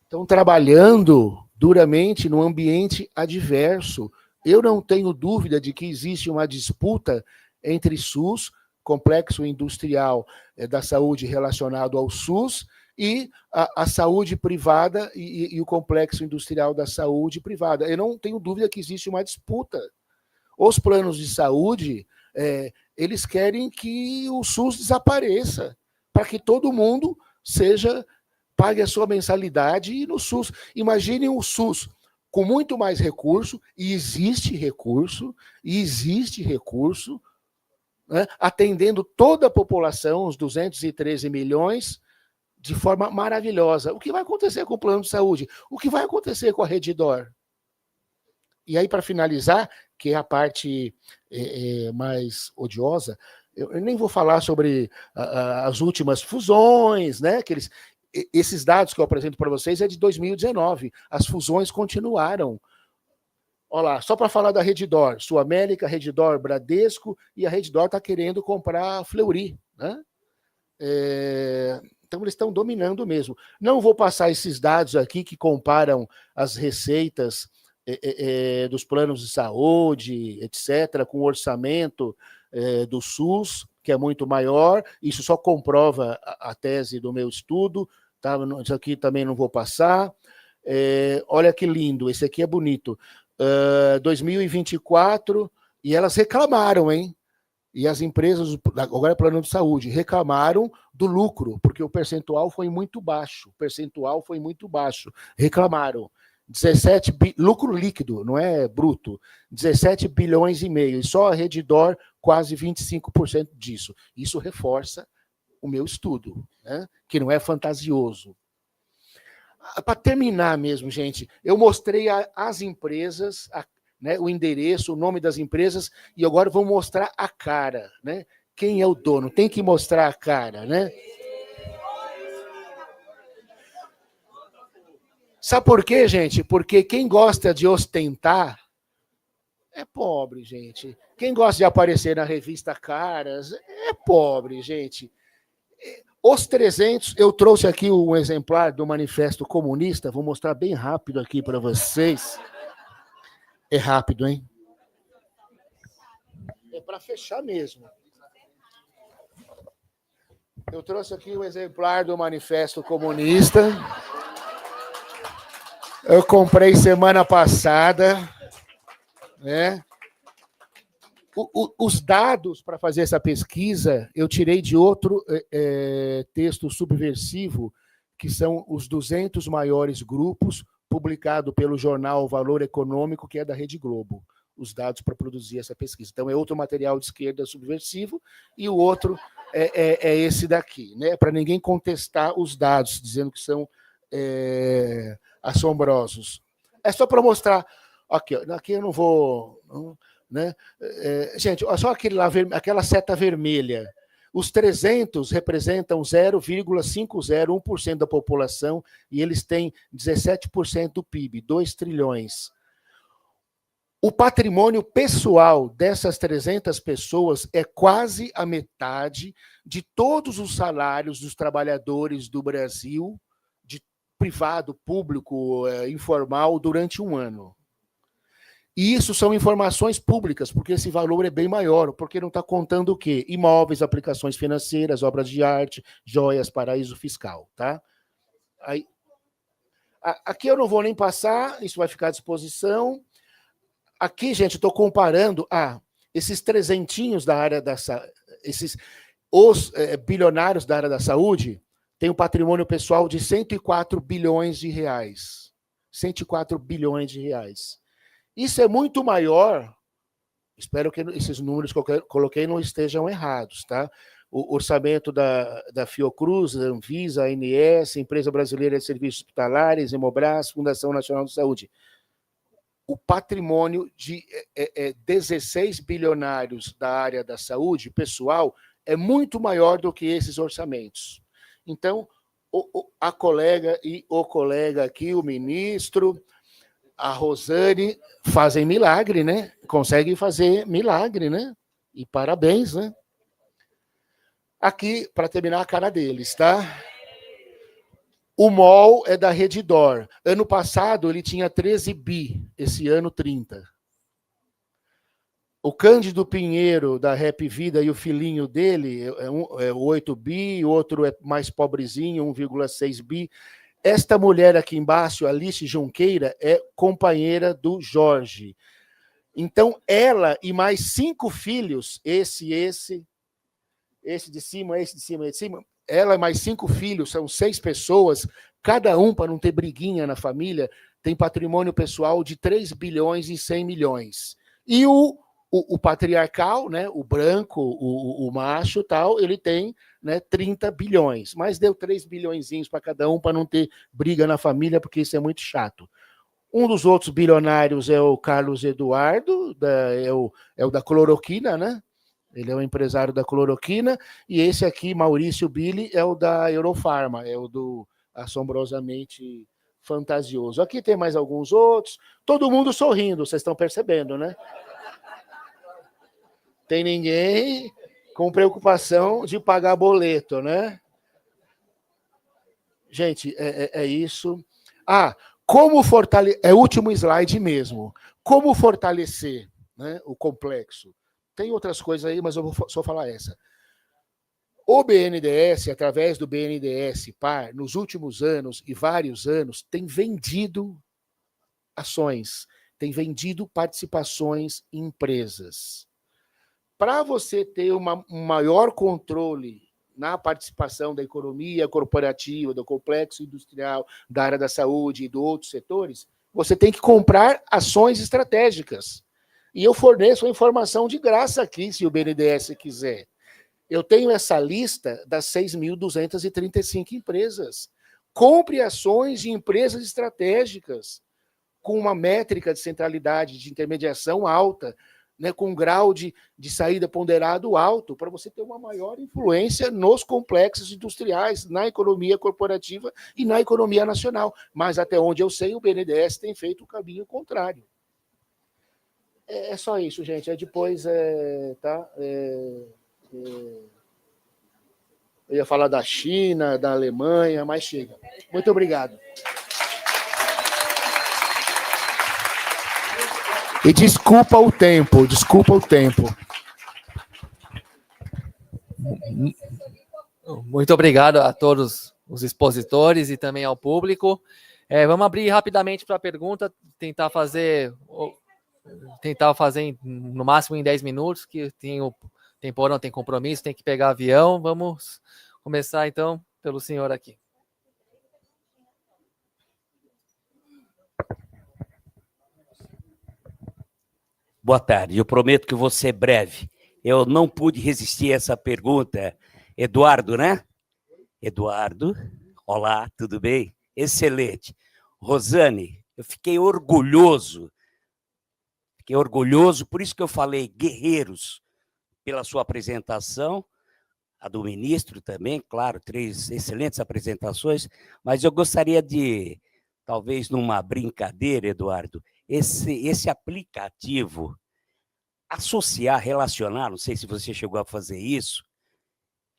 Estão trabalhando duramente num ambiente adverso. Eu não tenho dúvida de que existe uma disputa entre SUS, complexo industrial da saúde relacionado ao SUS, e a saúde privada e o complexo industrial da saúde privada. Eu não tenho dúvida que existe uma disputa. Os planos de saúde, eles querem que o SUS desapareça, para que todo mundo pague a sua mensalidade no SUS. Imaginem o SUS com muito mais recurso, e existe recurso, né, atendendo toda a população, os 213 milhões de forma maravilhosa. O que vai acontecer com o plano de saúde? O que vai acontecer com a Redditor? E aí, para finalizar, que é a parte mais odiosa, eu nem vou falar sobre as últimas fusões, né? Esses dados que eu apresento para vocês é de 2019. As fusões continuaram. Olha lá, só para falar da Redditor, Sul América, Redditor Bradesco, e a Redditor está querendo comprar a Fleury, né? Então, eles estão dominando mesmo. Não vou passar esses dados aqui que comparam as receitas dos planos de saúde, etc., com o orçamento do SUS, que é muito maior. Isso só comprova a tese do meu estudo. Tá? Isso aqui também não vou passar. Olha que lindo, esse aqui é bonito. 2024, e elas reclamaram, hein? E as empresas, agora é plano de saúde, reclamaram do lucro, porque o percentual foi muito baixo. Reclamaram. Lucro líquido, não é bruto. 17 bilhões e meio. E só a Redditor, quase 25% disso. Isso reforça o meu estudo, né? Que não é fantasioso. Para terminar mesmo, gente, eu mostrei as empresas, né, o endereço, o nome das empresas, e agora vou mostrar a cara, né? Quem é o dono? Tem que mostrar a cara, né? Sabe por quê, gente? Porque quem gosta de ostentar é pobre, gente. Quem gosta de aparecer na revista Caras é pobre, gente. Os 300, eu trouxe aqui um exemplar do Manifesto Comunista, vou mostrar bem rápido aqui para vocês. É rápido, hein? É para fechar mesmo. Eu trouxe aqui um exemplar do Manifesto Comunista. Eu comprei semana passada, né? Os dados para fazer essa pesquisa eu tirei de outro texto subversivo, que são os 200 maiores grupos, publicado pelo jornal Valor Econômico, que é da Rede Globo, os dados para produzir essa pesquisa. Então, é outro material de esquerda subversivo, e o outro é esse daqui, né? Para ninguém contestar os dados, dizendo que são assombrosos. É só para mostrar. Aqui eu não vou... Né? Gente, olha só aquela seta vermelha. Os 300 representam 0,501% da população e eles têm 17% do PIB, 2 trilhões. O patrimônio pessoal dessas 300 pessoas é quase a metade de todos os salários dos trabalhadores do Brasil, de privado, público, informal, durante um ano. E isso são informações públicas, porque esse valor é bem maior, porque não está contando o quê? Imóveis, aplicações financeiras, obras de arte, joias, paraíso fiscal, tá? Aí, aqui eu não vou nem passar, isso vai ficar à disposição. Aqui, gente, estou comparando esses trezentinhos da área da saúde, os bilionários da área da saúde têm um patrimônio pessoal de 104 bilhões de reais. 104 bilhões de reais. Isso é muito maior, espero que esses números que eu coloquei não estejam errados, tá? O orçamento da Fiocruz, da Anvisa, ANS, Empresa Brasileira de Serviços Hospitalares, Hemobras, Fundação Nacional de Saúde. O patrimônio de 16 bilionários da área da saúde, pessoal, é muito maior do que esses orçamentos. Então, a colega e o colega aqui, o ministro... A Rosane fazem milagre, né? Conseguem fazer milagre, né? E parabéns, né? Aqui, para terminar, a cara deles, tá? O MOL é da Redditor. Ano passado, ele tinha 13 bi. Esse ano, 30. O Cândido Pinheiro, da Rap Vida, e o filhinho dele, é 8 bi, o outro é mais pobrezinho, 1,6 bi. Esta mulher aqui embaixo, Alice Junqueira, é companheira do Jorge. Então, ela e mais 5 filhos, esse de cima, esse de cima, ela e mais 5 filhos, são 6 pessoas, cada um, para não ter briguinha na família, tem patrimônio pessoal de 3 bilhões e 100 milhões. E o O patriarcal, né, o branco, o macho, tal, ele tem, né, 30 bilhões, mas deu 3 bilhõezinhos para cada um para não ter briga na família, porque isso é muito chato. Um dos outros bilionários é o Carlos Eduardo, é o da cloroquina, né? Ele é o empresário da cloroquina, e esse aqui, Maurício Billy, é o da Eurofarma, é o do Assombrosamente Fantasioso. Aqui tem mais alguns outros, todo mundo sorrindo, vocês estão percebendo, né? Tem ninguém com preocupação de pagar boleto, né? Gente, é isso. Como fortalecer... É o último slide mesmo. Como fortalecer, né, o complexo? Tem outras coisas aí, mas eu vou só falar essa. O BNDES, através do BNDES Par, nos últimos anos e vários anos, tem vendido ações, tem vendido participações em empresas. Para você ter um maior controle na participação da economia corporativa, do complexo industrial, da área da saúde e de outros setores, você tem que comprar ações estratégicas. E eu forneço a informação de graça aqui, se o BNDES quiser. Eu tenho essa lista das 6.235 empresas. Compre ações de empresas estratégicas com uma métrica de centralidade, de intermediação alta, né, com um grau de saída ponderado alto, para você ter uma maior influência nos complexos industriais, na economia corporativa e na economia nacional. Mas, até onde eu sei, o BNDES tem feito o caminho contrário. É só isso, gente. Depois, tá? Eu ia falar da China, da Alemanha, mas chega. Muito obrigado. E desculpa o tempo. Muito obrigado a todos os expositores e também ao público. Vamos abrir rapidamente para a pergunta, tentar fazer no máximo em 10 minutos, que tempo não tem compromisso, tem que pegar avião. Vamos começar então pelo senhor aqui. Boa tarde, eu prometo que vou ser breve. Eu não pude resistir a essa pergunta. Eduardo, né? Eduardo, olá, tudo bem? Excelente. Rosane, eu fiquei orgulhoso, por isso que eu falei guerreiros, pela sua apresentação, a do ministro também, claro, 3 excelentes apresentações, mas eu gostaria de, talvez numa brincadeira, Eduardo, esse aplicativo, associar, relacionar, não sei se você chegou a fazer isso,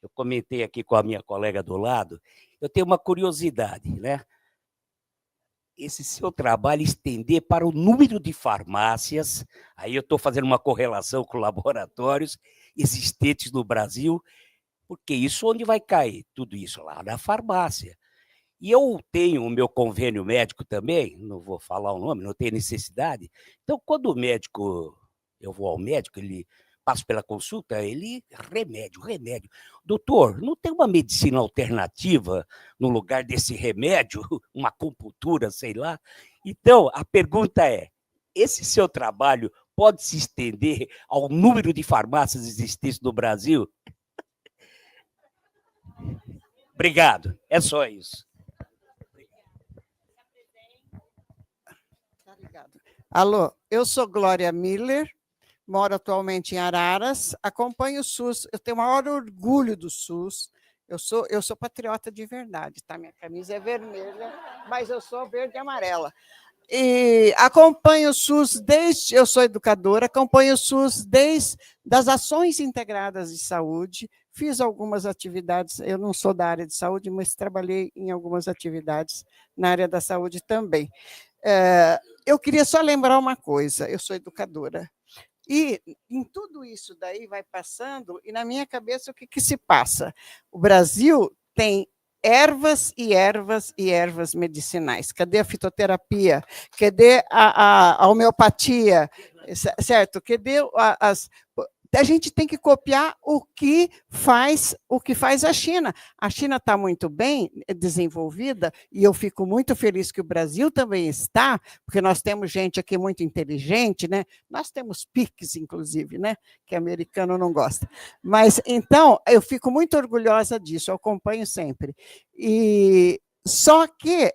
eu comentei aqui com a minha colega do lado, eu tenho uma curiosidade, né? Esse seu trabalho estender para o número de farmácias, aí eu estou fazendo uma correlação com laboratórios existentes no Brasil, porque isso onde vai cair? Tudo isso lá na farmácia. E eu tenho o meu convênio médico também, não vou falar o nome, não tem necessidade. Então, quando eu vou ao médico, ele passo pela consulta, ele, remédio. Doutor, não tem uma medicina alternativa no lugar desse remédio? Uma acupuntura, sei lá? Então, a pergunta é, esse seu trabalho pode se estender ao número de farmácias existentes no Brasil? Obrigado, é só isso. Alô, eu sou Glória Miller, moro atualmente em Araras, acompanho o SUS, eu tenho o maior orgulho do SUS, eu sou patriota de verdade, tá? Minha camisa é vermelha, mas eu sou verde e amarela. E acompanho o SUS eu sou educadora, acompanho o SUS desde das ações integradas de saúde, fiz algumas atividades, eu não sou da área de saúde, mas trabalhei em algumas atividades na área da saúde também. Eu queria só lembrar uma coisa, eu sou educadora, e em tudo isso daí vai passando, e na minha cabeça o que se passa? O Brasil tem ervas e ervas e ervas medicinais. Cadê a fitoterapia? Cadê a homeopatia? Certo? Cadê a gente tem que copiar o que faz a China. A China está muito bem desenvolvida, e eu fico muito feliz que o Brasil também está, porque nós temos gente aqui muito inteligente, né? Nós temos PICs, inclusive, né? Que americano não gosta. Mas, então, eu fico muito orgulhosa disso, eu acompanho sempre. E só que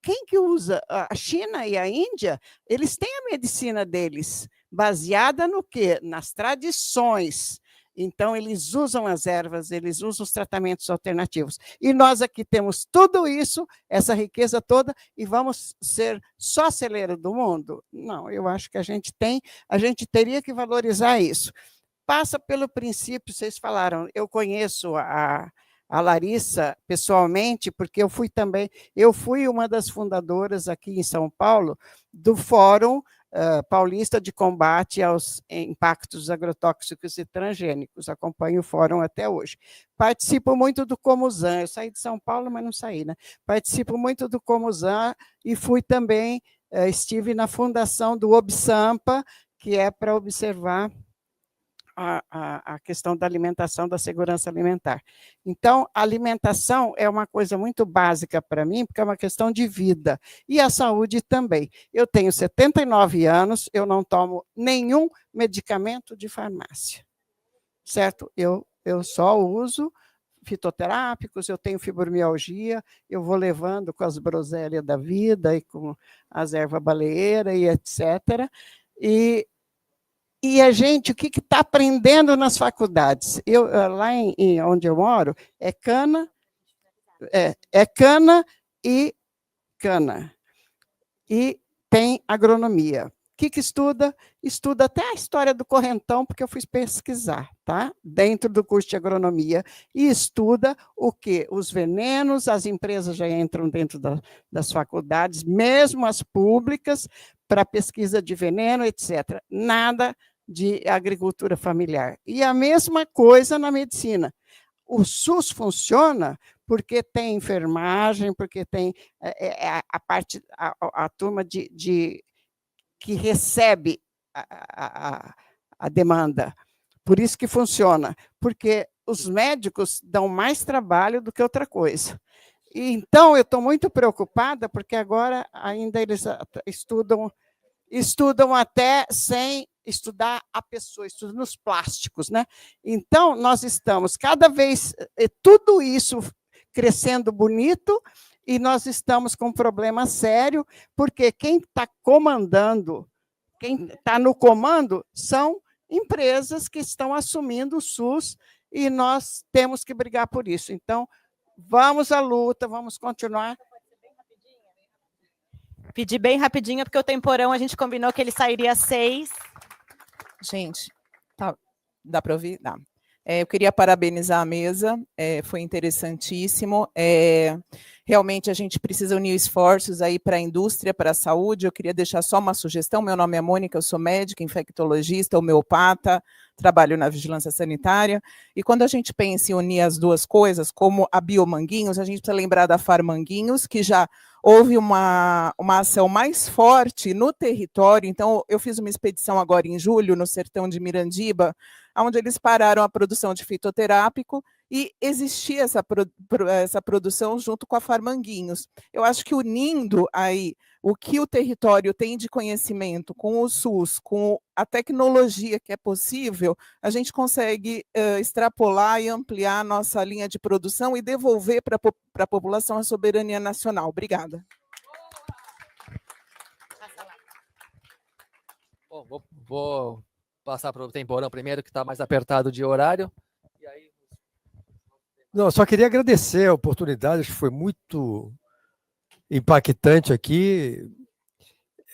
quem que usa? A China e a Índia, eles têm a medicina deles, baseada no quê? Nas tradições. Então, eles usam as ervas, eles usam os tratamentos alternativos. E nós aqui temos tudo isso, essa riqueza toda, e vamos ser só celeiro do mundo? Não, eu acho que a gente teria que valorizar isso. Passa pelo princípio, vocês falaram, eu conheço a Larissa pessoalmente, porque eu fui uma das fundadoras aqui em São Paulo do Fórum Paulista de Combate aos Impactos Agrotóxicos e Transgênicos. Acompanho o fórum até hoje. Participo muito do Comusan, eu saí de São Paulo, mas não saí, né? Participo muito do Comusan e fui também, estive na fundação do OBSAMPA, que é para observar a questão da alimentação, da segurança alimentar. Então, a alimentação é uma coisa muito básica para mim, porque é uma questão de vida, e a saúde também. Eu tenho 79 anos, eu não tomo nenhum medicamento de farmácia, certo? Eu só uso fitoterápicos, eu tenho fibromialgia, eu vou levando com as groselhas da vida, e com as ervas baleeiras, e etc., e a gente, o que está aprendendo nas faculdades? Lá onde eu moro, é cana e cana. E tem agronomia. O que estuda? Estuda até a história do correntão, porque eu fui pesquisar, tá? Dentro do curso de agronomia. E estuda o quê? Os venenos, as empresas já entram dentro das faculdades, mesmo as públicas, para pesquisa de veneno, etc. Nada de agricultura familiar. E a mesma coisa na medicina. O SUS funciona porque tem enfermagem, porque tem a turma que recebe a demanda. Por isso que funciona, porque os médicos dão mais trabalho do que outra coisa. E, então, eu estou muito preocupada, porque agora ainda eles estudam até sem estudar a pessoa, estudam nos plásticos, né? Então, nós estamos cada vez, tudo isso crescendo bonito, e nós estamos com um problema sério, porque quem está comandando, quem está no comando, são empresas que estão assumindo o SUS, e nós temos que brigar por isso. Então, vamos à luta, vamos continuar. Pedir bem rapidinho, porque o temporão a gente combinou que ele sairia às 6. Gente, tá, dá para ouvir? Dá. Eu queria parabenizar a mesa, foi interessantíssimo. Realmente a gente precisa unir esforços aí para a indústria, para a saúde. Eu queria deixar só uma sugestão. Meu nome é Mônica, eu sou médica, infectologista, homeopata, trabalho na vigilância sanitária. E quando a gente pensa em unir as duas coisas, como a Biomanguinhos, a gente precisa lembrar da Farmanguinhos, que já houve uma ação mais forte no território. Então, eu fiz uma expedição agora em julho, no sertão de Mirandiba, onde eles pararam a produção de fitoterápico, e existia essa produção junto com a Farmanguinhos. Eu acho que unindo aí o que o território tem de conhecimento com o SUS, com a tecnologia que é possível, a gente consegue extrapolar e ampliar a nossa linha de produção e devolver para a população a soberania nacional. Obrigada. Bom, vou passar para o temporão primeiro, que está mais apertado de horário. E aí... Não, só queria agradecer a oportunidade, acho que foi muito impactante aqui.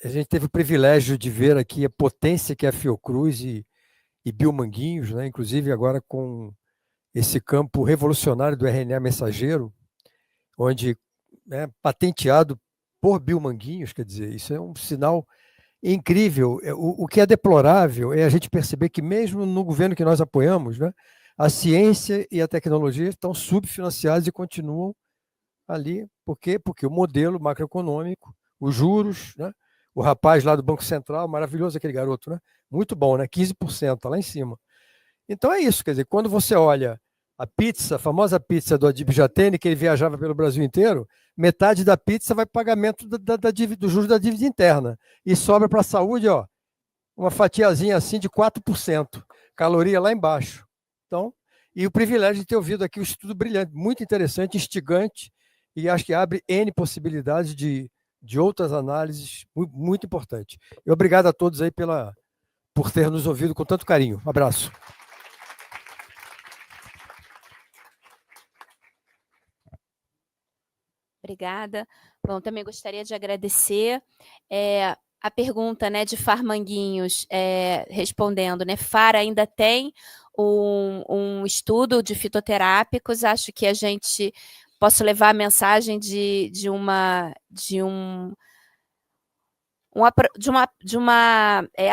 A gente teve o privilégio de ver aqui a potência que é a Fiocruz e Biomanguinhos, né? Inclusive agora com esse campo revolucionário do RNA mensageiro, onde patenteado por Biomanguinhos, quer dizer, isso é um sinal incrível. O que é deplorável é a gente perceber que mesmo no governo que nós apoiamos, né, a ciência e a tecnologia estão subfinanciadas e continuam ali. Por quê? Porque o modelo macroeconômico, os juros, né, o rapaz lá do Banco Central, maravilhoso aquele garoto, né? Muito bom, né? 15%, tá lá em cima. Então é isso, quer dizer, quando você olha a pizza, a famosa pizza do Adib Jatene, que ele viajava pelo Brasil inteiro, metade da pizza vai para pagamento do juros da dívida interna. E sobra para a saúde, ó, uma fatiazinha assim de 4%. Caloria lá embaixo. Então, e o privilégio de ter ouvido aqui um estudo brilhante, muito interessante, instigante, e acho que abre N possibilidades de outras análises muito importantes. E obrigado a todos aí por ter nos ouvido com tanto carinho. Um abraço. Obrigada. Bom, também gostaria de agradecer a pergunta, né, de Farmanguinhos, respondendo, né, FAR ainda tem um estudo de fitoterápicos, acho que a gente posso levar a mensagem de uma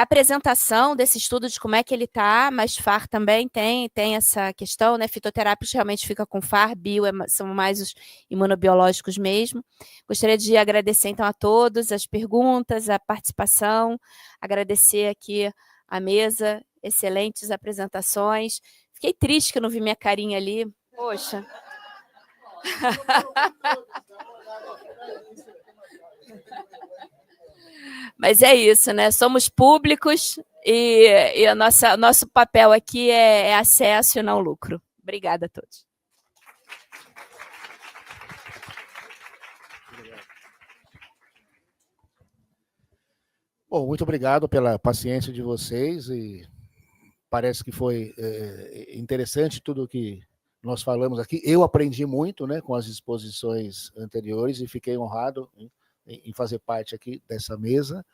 apresentação desse estudo de como é que ele está, mas FAR também tem essa questão, né? Fitoterápicos realmente fica com FAR, bio são mais os imunobiológicos mesmo. Gostaria de agradecer então a todos as perguntas, a participação, agradecer aqui a mesa, excelentes apresentações. Fiquei triste que eu não vi minha carinha ali, poxa. Mas é isso, né? Somos públicos e nosso papel aqui é acesso e não lucro. Obrigada a todos. Bom, muito obrigado pela paciência de vocês e parece que foi interessante tudo o que nós falamos aqui. Eu aprendi muito, né, com as exposições anteriores e fiquei honrado em fazer parte aqui dessa mesa.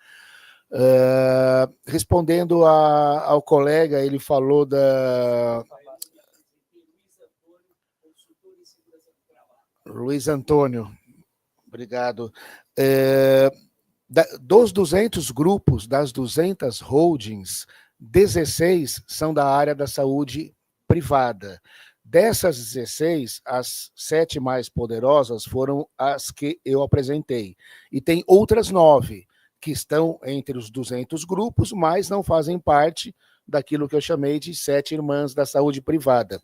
Respondendo ao colega, ele falou da... Luiz Antônio, obrigado. Dos 200 grupos, das 200 holdings, 16 são da área da saúde privada. Dessas 16, as 7 mais poderosas foram as que eu apresentei. E tem outras 9 que estão entre os 200 grupos, mas não fazem parte daquilo que eu chamei de 7 irmãs da saúde privada.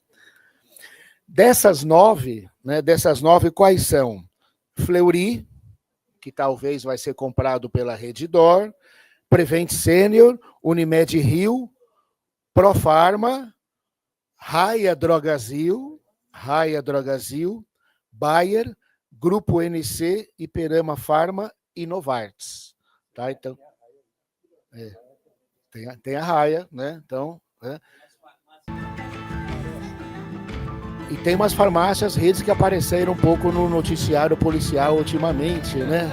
Dessas 9, quais são? Fleury, que talvez vai ser comprado pela Redditor, Prevent Senior, Unimed Rio, Profarma, Raia Drogasil, Bayer, Grupo NC, Iperama Pharma e Novartis. Tá? Então, tem a Raia, né? Então, e tem umas farmácias, redes que apareceram um pouco no noticiário policial ultimamente, né?